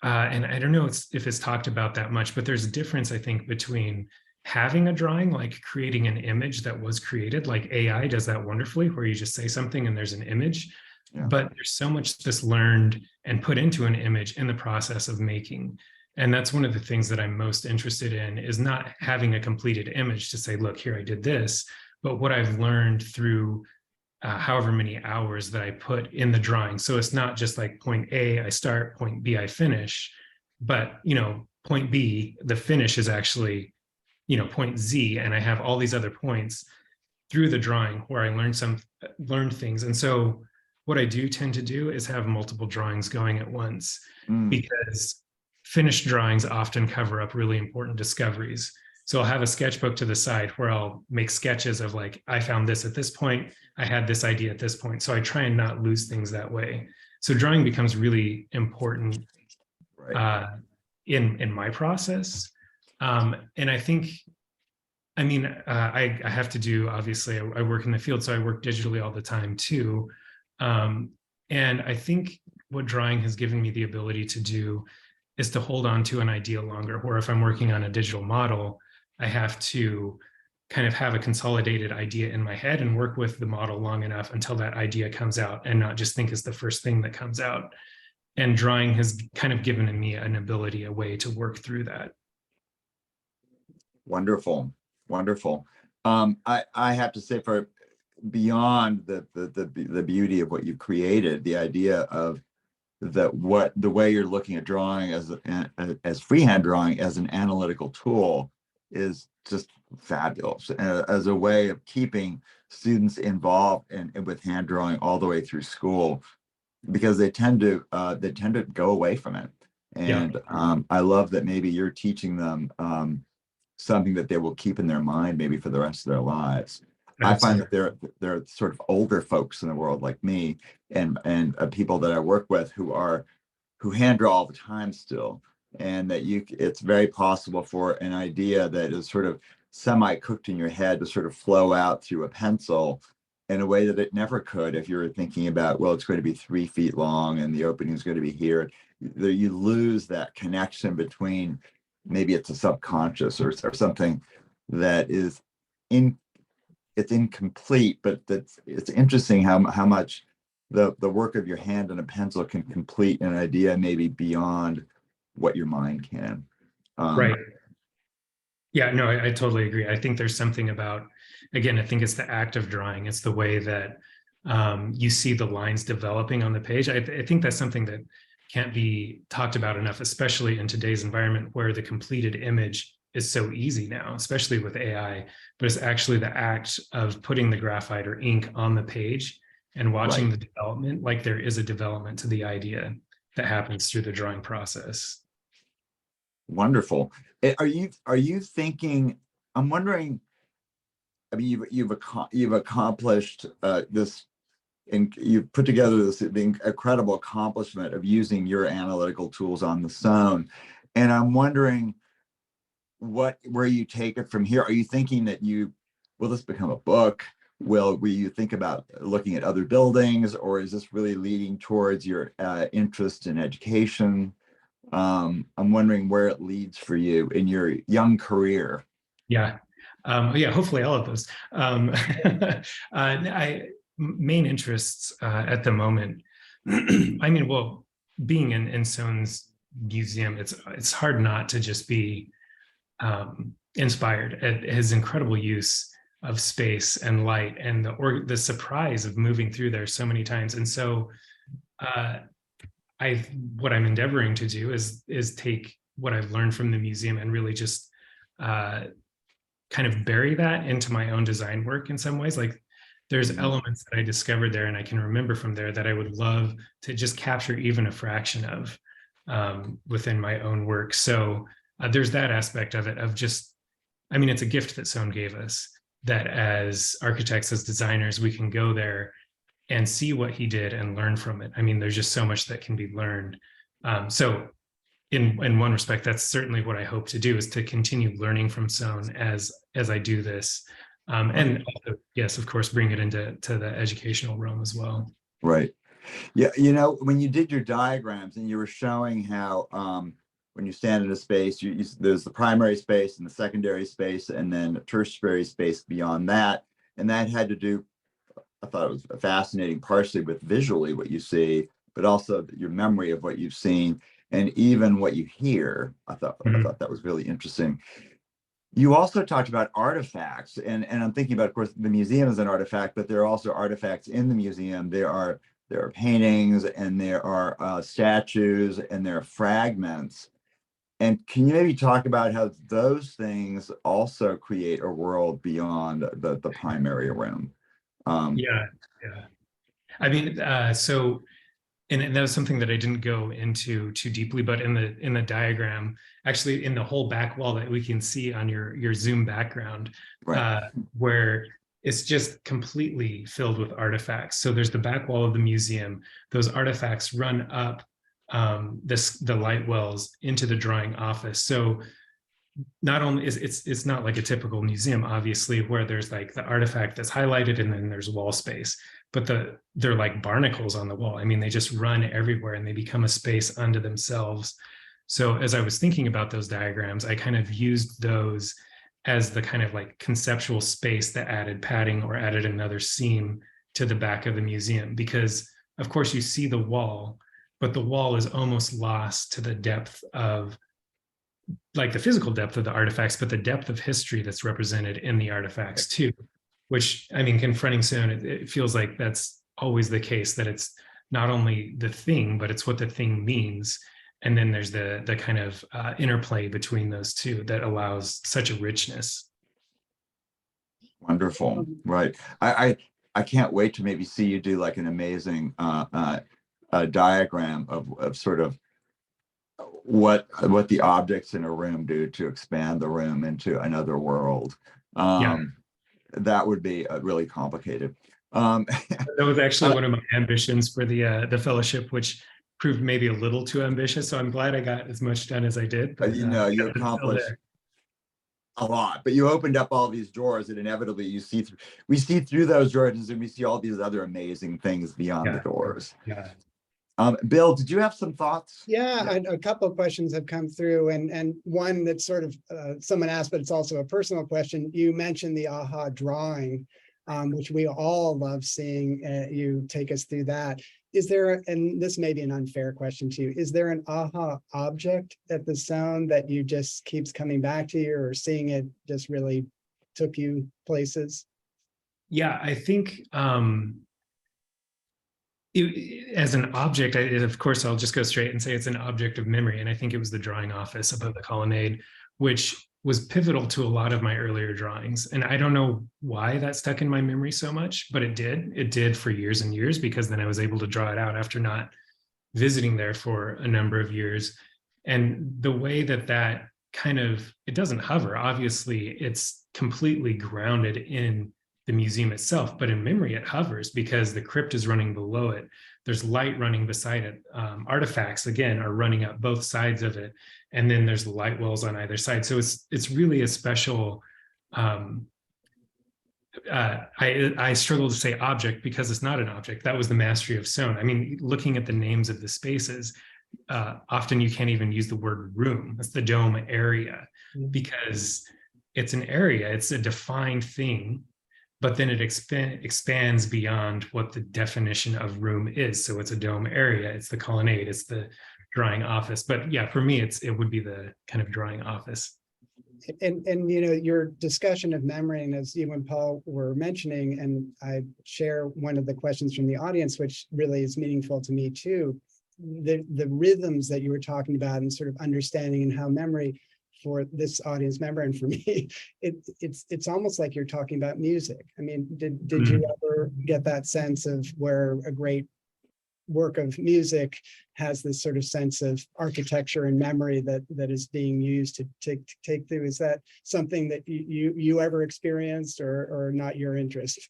and I don't know if it's talked about that much, but there's a difference, I think, between having a drawing, like creating an image that was created, like AI does that wonderfully, where you just say something and there's an image. Yeah. But there's so much that's learned and put into an image in the process of making. And that's one of the things that I'm most interested in, is not having a completed image to say, look, here, I did this, but what I've learned through however many hours that I put in the drawing. So it's not just like point A, I start, point B, I finish, but, point B, the finish is actually, point Z, and I have all these other points through the drawing where I learned things. And so what I do tend to do is have multiple drawings going at once, because finished drawings often cover up really important discoveries. So I'll have a sketchbook to the side where I'll make sketches of, like, I found this at this point, I had this idea at this point. So I try and not lose things that way. So drawing becomes really important in my process. And I think, I mean, I have to do, obviously, I work in the field, so I work digitally all the time too. And I think what drawing has given me the ability to do is to hold on to an idea longer, where if I'm working on a digital model, I have to kind of have a consolidated idea in my head and work with the model long enough until that idea comes out and not just think is the first thing that comes out. And drawing has kind of given me an ability, a way to work through that. Wonderful, wonderful. I have to say, for beyond the beauty of what you've created, the idea of the way you're looking at drawing as freehand drawing as an analytical tool is just fabulous, as a way of keeping students involved and with hand drawing all the way through school, because they tend to go away from it. And I love that maybe you're teaching them something that they will keep in their mind maybe for the rest of their lives. I find that there are sort of older folks in the world like me and people that I work with who hand draw all the time still, and that it's very possible for an idea that is sort of semi-cooked in your head to sort of flow out through a pencil in a way that it never could if you're thinking about, well, it's going to be 3 feet long and the opening is going to be here. You lose that connection between, maybe it's a subconscious or something that is it's incomplete, but it's interesting how much the work of your hand and a pencil can complete an idea maybe beyond what your mind can. Right. Yeah, no, I totally agree. I think there's something about, again, I think it's the act of drawing. It's the way that you see the lines developing on the page. I think that's something that can't be talked about enough, especially in today's environment where the completed image is so easy now, especially with AI. But it's actually the act of putting the graphite or ink on the page and watching the development, like there is a development to the idea that happens through the drawing process. Wonderful. Are you thinking, I'm wondering, I mean, you've accomplished this, and you've put together this incredible accomplishment of using your analytical tools on the Soane. And I'm wondering where you take it from here. Are you thinking that will this become a book? Will you think about looking at other buildings, or is this really leading towards your interest in education? I'm wondering where it leads for you in your young career. Yeah. Yeah, hopefully all of those. Main interests at the moment. I mean, well, being in Soane's museum, it's hard not to just be inspired at his incredible use of space and light and the surprise of moving through there so many times. And so what I'm endeavoring to do is take what I've learned from the museum and really just kind of bury that into my own design work in some ways. Like there's elements that I discovered there and I can remember from there that I would love to just capture even a fraction of within my own work. So there's that aspect of it, of just, I mean, it's a gift that Soane gave us, that as architects, as designers, we can go there and see what he did and learn from it. I mean, there's just so much that can be learned. So in one respect, that's certainly what I hope to do, is to continue learning from Soane as I do this. And also, yes, of course, bring it into the educational realm as well. Right. Yeah. You know, when you did your diagrams and you were showing how when you stand in a space, there's the primary space and the secondary space, and then a tertiary space beyond that. And that had to do, I thought it was fascinating, partially with visually what you see, but also your memory of what you've seen and even what you hear. I thought that was really interesting. You also talked about artifacts, and I'm thinking about, of course, the museum is an artifact, but there are also artifacts in the museum. There are paintings, and there are statues, and there are fragments. And can you maybe talk about how those things also create a world beyond the primary room? Yeah. I mean, so, and that was something that I didn't go into too deeply, but in the diagram, actually in the whole back wall that we can see on your Zoom background, where it's just completely filled with artifacts. So there's the back wall of the museum. Those artifacts run up the light wells into the drawing office. So not only is it's not like a typical museum, obviously, where there's like the artifact that's highlighted and then there's wall space, but they're like barnacles on the wall. I mean, they just run everywhere and they become a space unto themselves. So as I was thinking about those diagrams, I kind of used those as the kind of like conceptual space that added padding or added another seam to the back of the museum, because of course you see the wall, but the wall is almost lost to the depth of like the physical depth of the artifacts, but the depth of history that's represented in the artifacts too, which, I mean, confronting Soane, it feels like that's always the case, that it's not only the thing, but it's what the thing means. And then there's the kind of interplay between those two that allows such a richness. Wonderful. Right. I can't wait to maybe see you do like an amazing diagram of sort of what the objects in a room do to expand the room into another world. That would be really complicated. That was actually one of my ambitions for the fellowship, which proved maybe a little too ambitious. So I'm glad I got as much done as I did. But, you accomplished a lot, but you opened up all these drawers, and inevitably we see through those drawers, and we see all these other amazing things beyond the doors. Bill, did you have some thoughts? Yeah, a couple of questions have come through, and one that's sort of someone asked, but it's also a personal question. You mentioned the AHA drawing, which we all love seeing. You take us through that. Is there, and this may be an unfair question to you, is there an AHA object at the Soane that you just keeps coming back to you, or seeing it just really took you places? Yeah, I think as an object, of course, I'll just go straight and say it's an object of memory. And I think it was the drawing office above the colonnade, which was pivotal to a lot of my earlier drawings. And I don't know why that stuck in my memory so much, but it did. It did for years and years, because then I was able to draw it out after not visiting there for a number of years. And the way that kind of, it doesn't hover, obviously, it's completely grounded in the museum itself, but in memory it hovers because the crypt is running below it. There's light running beside it. Artifacts, again, are running up both sides of it. And then there's light wells on either side. So it's really a special, I struggle to say object because it's not an object. That was the mastery of Soane. I mean, looking at the names of the spaces, often you can't even use the word room. It's the dome area, because it's an area, it's a defined thing, but then it expands beyond what the definition of room is. So it's a dome area, it's the colonnade, it's the drawing office. But yeah, for me, it would be the kind of drawing office. And you know, your discussion of memory, and as you and Paul were mentioning, and I share one of the questions from the audience, which really is meaningful to me too, the rhythms that you were talking about, and sort of understanding and how memory, for this audience member and for me, it's almost like you're talking about music. I mean, did you ever get that sense of where a great work of music has this sort of sense of architecture and memory that is being used to take through? Is that something that you ever experienced, or not your interest?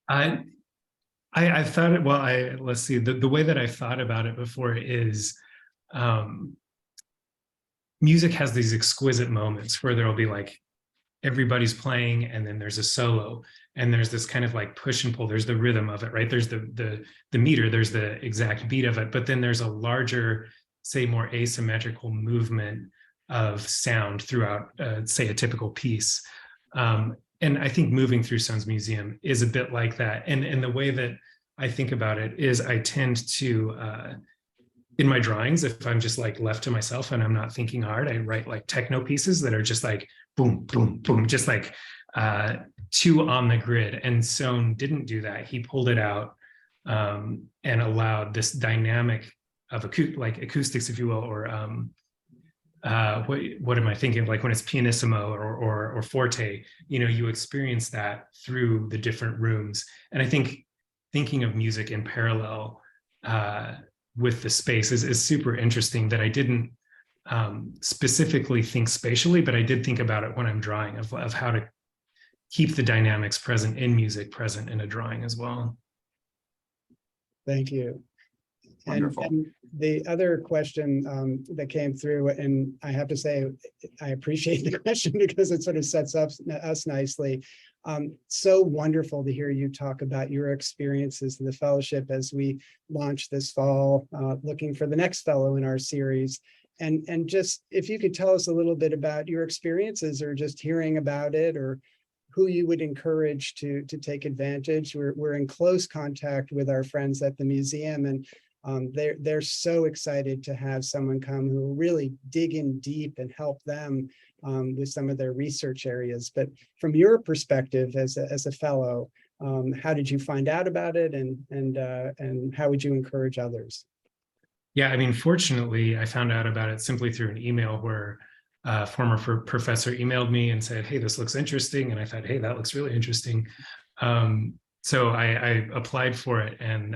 I thought it, well, let's see, the way that I thought about it before is, music has these exquisite moments where there'll be like everybody's playing, and then there's a solo, and there's this kind of like push and pull. There's the rhythm of it, right? There's the meter, there's the exact beat of it, but then there's a larger, say, more asymmetrical movement of sound throughout, say, a typical piece. And I think moving through Soane's museum is a bit like that. And the way that I think about it is I tend to, in my drawings, if I'm just like left to myself and I'm not thinking hard, I write like techno pieces that are just like boom, boom, boom, just like two on the grid. And Soane didn't do that. He pulled it out and allowed this dynamic of acoustics, if you will, or what am I thinking? Like when it's pianissimo or forte, you know, you experience that through the different rooms. And I think thinking of music in parallel with the space is super interesting, that I didn't specifically think spatially, but I did think about it when I'm drawing, of how to keep the dynamics present in music present in a drawing as well. Thank you. Wonderful. And the other question that came through, and I have to say, I appreciate the question because it sort of sets up us nicely. So wonderful to hear you talk about your experiences in the fellowship as we launch this fall, looking for the next fellow in our series. And just if you could tell us a little bit about your experiences or just hearing about it, or who you would encourage to take advantage. We're in close contact with our friends at the museum, and they're so excited to have someone come who will really dig in deep and help them with some of their research areas. But from your perspective as a fellow, how did you find out about it, and how would you encourage others? Yeah, I mean, fortunately, I found out about it simply through an email where a former professor emailed me and said, "Hey, this looks interesting." And I thought, "Hey, that looks really interesting." So I applied for it and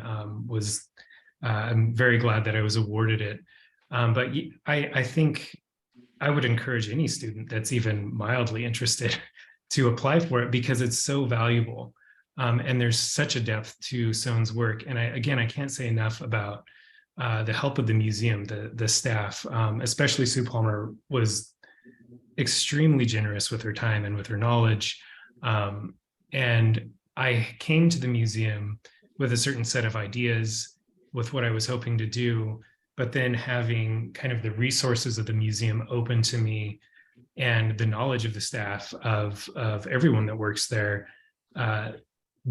I'm very glad that I was awarded it. But I think I would encourage any student that's even mildly interested to apply for it because it's so valuable. And there's such a depth to Soane's work. And I can't say enough about the help of the museum, the staff, especially Sue Palmer was extremely generous with her time and with her knowledge. And I came to the museum with a certain set of ideas with what I was hoping to do, but then having kind of the resources of the museum open to me and the knowledge of the staff of everyone that works there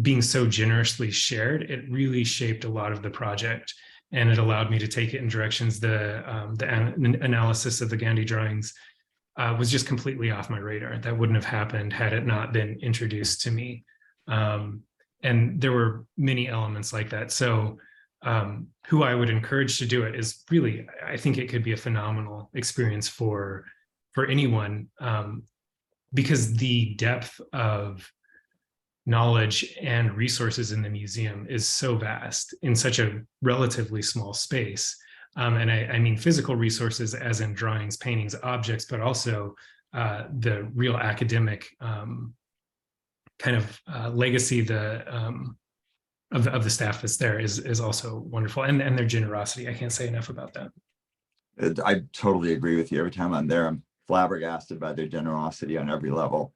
being so generously shared, it really shaped a lot of the project. And it allowed me to take it in directions. The analysis of the Gandhi drawings was just completely off my radar. That wouldn't have happened had it not been introduced to me. And there were many elements like that. So who I would encourage to do it is really, I think it could be a phenomenal experience for anyone because the depth of knowledge and resources in the museum is so vast in such a relatively small space. And I mean physical resources as in drawings, paintings, objects, but also the real academic kind of legacy of the staff that's there is also wonderful. And their generosity. I can't say enough about that. I totally agree with you. Every time I'm there, I'm flabbergasted by their generosity on every level.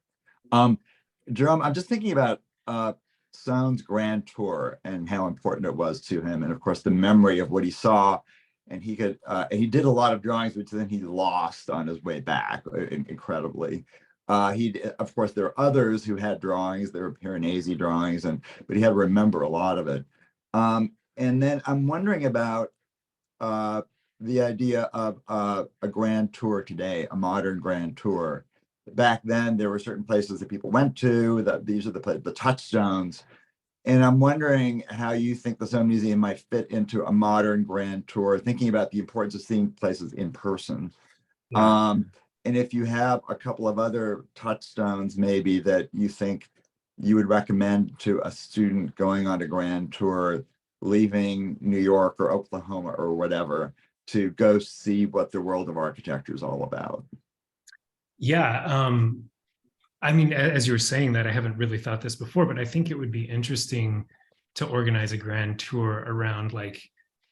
Jerome, I'm just thinking about Soane's grand tour and how important it was to him, and of course the memory of what he saw. And he could he did a lot of drawings, which then he lost on his way back, incredibly. Of course, there are others who had drawings. There were Piranesi drawings, but he had to remember a lot of it. And then I'm wondering about the idea of a grand tour today, a modern grand tour. Back then, there were certain places that people went to. These are the touchstones. And I'm wondering how you think the Soane Museum might fit into a modern grand tour, thinking about the importance of seeing places in person. Yeah. And if you have a couple of other touchstones, maybe that you think you would recommend to a student going on a grand tour, leaving New York or Oklahoma or whatever, to go see what the world of architecture is all about. Yeah. I mean, as you were saying that, I haven't really thought this before, but I think it would be interesting to organize a grand tour around like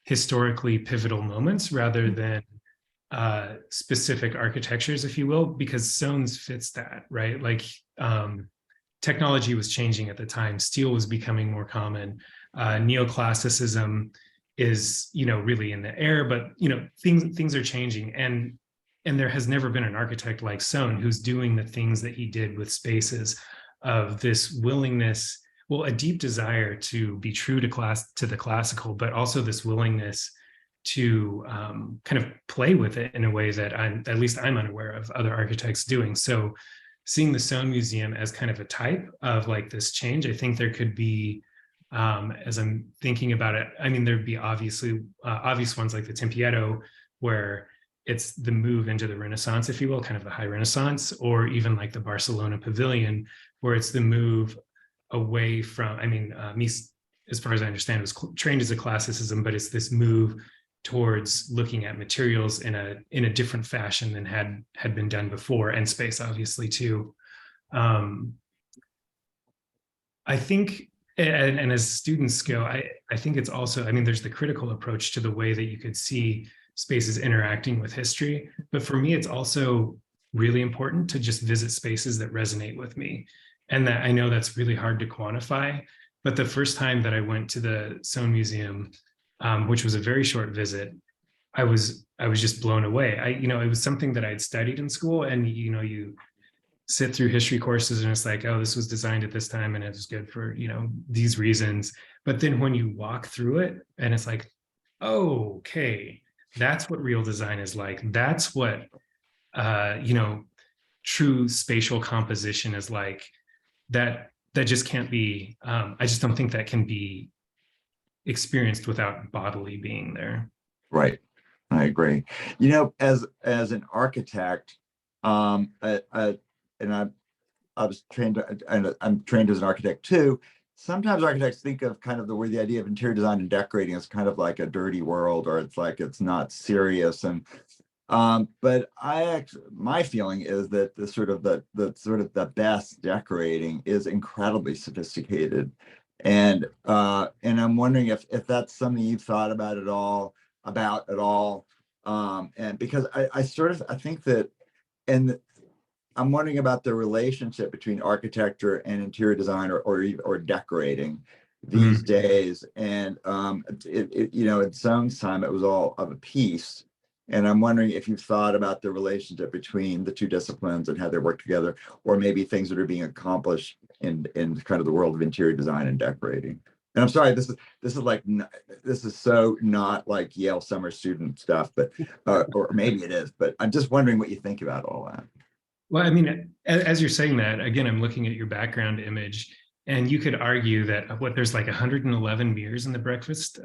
historically pivotal moments rather than specific architectures, if you will, because Soane's fits that, right? Like technology was changing at the time. Steel was becoming more common. Neoclassicism is, really in the air, but, things are changing. And there has never been an architect like Soane who's doing the things that he did with spaces of this willingness, well, a deep desire to be true to the classical, but also this willingness to kind of play with it in a way that at least I'm unaware of other architects doing. So seeing the Soane Museum as kind of a type of like this change, I think there could be, as I'm thinking about it, I mean, there'd be obvious ones like the Tempietto, where it's the move into the Renaissance, if you will, kind of the high Renaissance, or even like the Barcelona Pavilion, where it's the move away from, I mean, Mies, as far as I understand, was trained as a classicism, but it's this move towards looking at materials in a different fashion than had been done before, and space obviously too. I think and as students go, I think it's also, I mean, there's the critical approach to the way that you could see spaces interacting with history. But for me, it's also really important to just visit spaces that resonate with me. And that I know that's really hard to quantify. But the first time that I went to the Soane Museum, which was a very short visit, I was just blown away. It was something that I'd studied in school, and you sit through history courses and it's like, oh, this was designed at this time and it was good for these reasons. But then when you walk through it and it's like, oh, okay, that's what real design is like. That's what true spatial composition is like. That just can't be. I just don't think that can be experienced without bodily being there. Right. I agree. As an architect, and I was trained, and I'm trained as an architect too. Sometimes architects think of kind of the idea of interior design and decorating as kind of like a dirty world, or it's like it's not serious. And but my feeling is that the best decorating is incredibly sophisticated, and I'm wondering if that's something you've thought about at all, and because I think that, and I'm wondering about the relationship between architecture and interior design, or decorating these days. And in Soane's time, it was all of a piece. And I'm wondering if you've thought about the relationship between the two disciplines and how they work together, or maybe things that are being accomplished in kind of the world of interior design and decorating. And I'm sorry, this is so not like Yale summer student stuff, but or maybe it is, but I'm just wondering what you think about all that. Well, I mean, as you're saying that, again, I'm looking at your background image, and you could argue that there's like 111 mirrors in the breakfast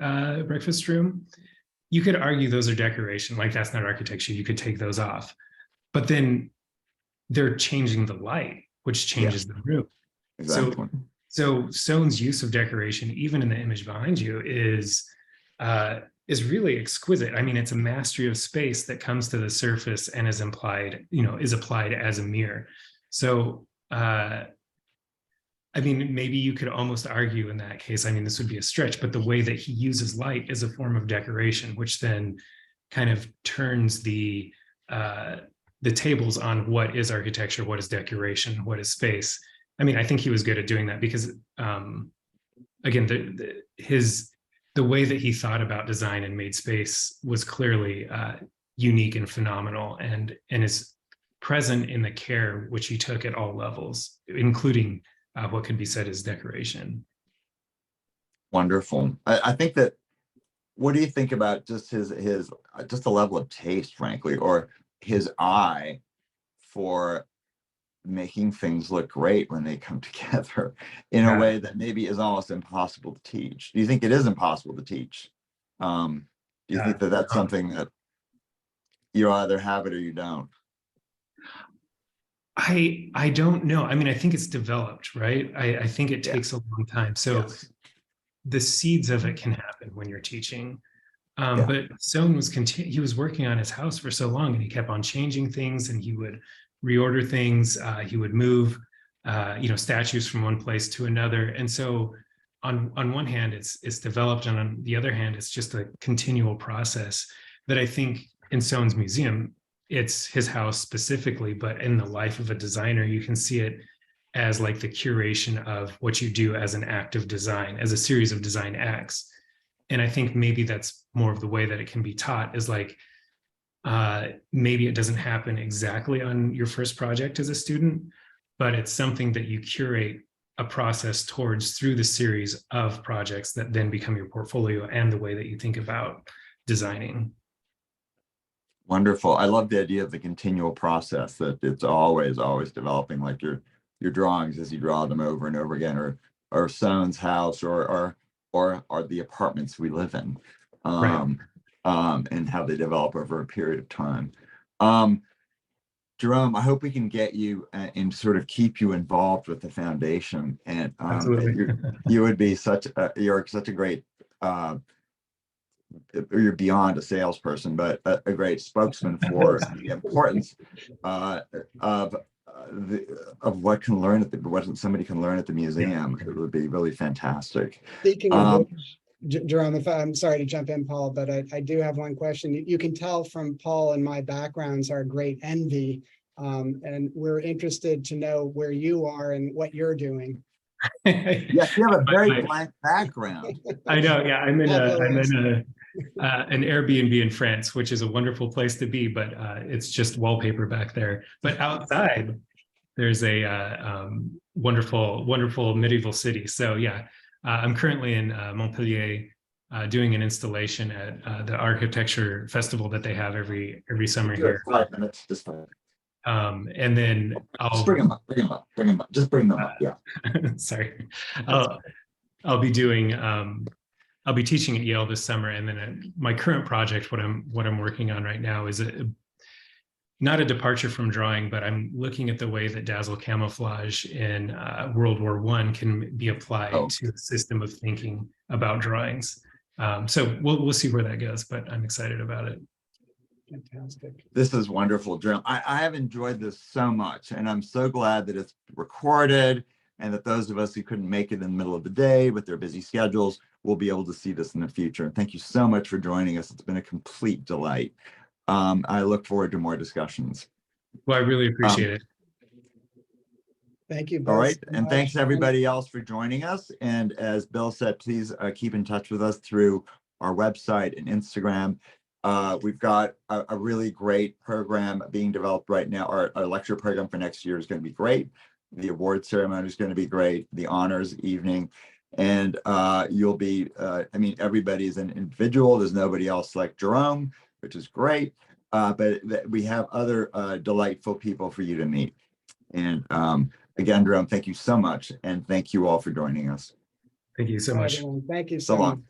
room. You could argue those are decoration, like that's not architecture. You could take those off, but then they're changing the light, which changes the room. Exactly. So Soane's use of decoration, even in the image behind you, is really exquisite. I mean, it's a mastery of space that comes to the surface and is applied as a mirror. So, I mean, maybe you could almost argue in that case, I mean, this would be a stretch, but the way that he uses light is a form of decoration, which then kind of turns the tables on what is architecture, what is decoration, what is space. I mean, I think he was good at doing that because, again, the way that he thought about design and made space was clearly unique and phenomenal, and is present in the care which he took at all levels, including what could be said as decoration. Wonderful. I think that, what do you think about just his just the level of taste, frankly, or his eye for making things look great when they come together in a way that maybe is almost impossible to teach? Do you think it is impossible to teach? Do you think that that's something that you either have it or you don't? I don't know. I mean, I think it's developed, right? I think it takes a long time. So the seeds of it can happen when you're teaching. But Soane he was working on his house for so long, and he kept on changing things, and he would reorder things. He would move, statues from one place to another. And so on one hand, it's developed, and on the other hand, it's just a continual process that I think in Soane's museum, it's his house specifically, but in the life of a designer, you can see it as like the curation of what you do as an act of design, as a series of design acts. And I think maybe that's more of the way that it can be taught, is like, maybe it doesn't happen exactly on your first project as a student, but it's something that you curate a process towards through the series of projects that then become your portfolio and the way that you think about designing. Wonderful. I love the idea of the continual process, that it's always developing, like your drawings as you draw them over and over again, or Soane's house, or the apartments we live in, Right. And how they develop over a period of time. Jerome, I hope we can get you and sort of keep you involved with the foundation. And you would be you're such a great, you're beyond a salesperson, but a great spokesman for the importance of of what can learn at what somebody can learn at the museum. It would be really fantastic. Speaking of which, Jerome, if I'm sorry to jump in, Paul, but I do have one question. You can tell from Paul and my backgrounds our great envy, and we're interested to know where you are and what you're doing. Yes, you have a very blank background. I know. Yeah, I'm in an Airbnb in France, which is a wonderful place to be, but it's just wallpaper back there. But outside, there's a wonderful medieval city. So yeah, I'm currently in Montpellier doing an installation at the architecture festival that they have every summer here. 5 minutes, just 5. And then Just bring them up. Just bring them up. Yeah. Sorry, I'll be doing. I'll be teaching at Yale this summer, and then my current project, what I'm working on right now, is not a departure from drawing, but I'm looking at the way that dazzle camouflage in World War I can be applied to the system of thinking about drawings. So we'll see where that goes, but I'm excited about it. Fantastic. This is wonderful, Jerome. I have enjoyed this so much, and I'm so glad that it's recorded and that those of us who couldn't make it in the middle of the day with their busy schedules will be able to see this in the future. And thank you so much for joining us. It's been a complete delight. I look forward to more discussions. Well, I really appreciate it. Thank you both. All right. So And much. thanks everybody else for joining us. And as Bill said, please keep in touch with us through our website and Instagram. We've got a really great program being developed right now. Our lecture program for next year is going to be great. The award ceremony is going to be great. The honors evening. And you'll be, I mean, everybody's an individual. There's nobody else like Jerome, which is great. But we have other delightful people for you to meet. And again, Jerome, thank you so much. And thank you all for joining us. Thank you so much. Everyone, thank you So so long. much.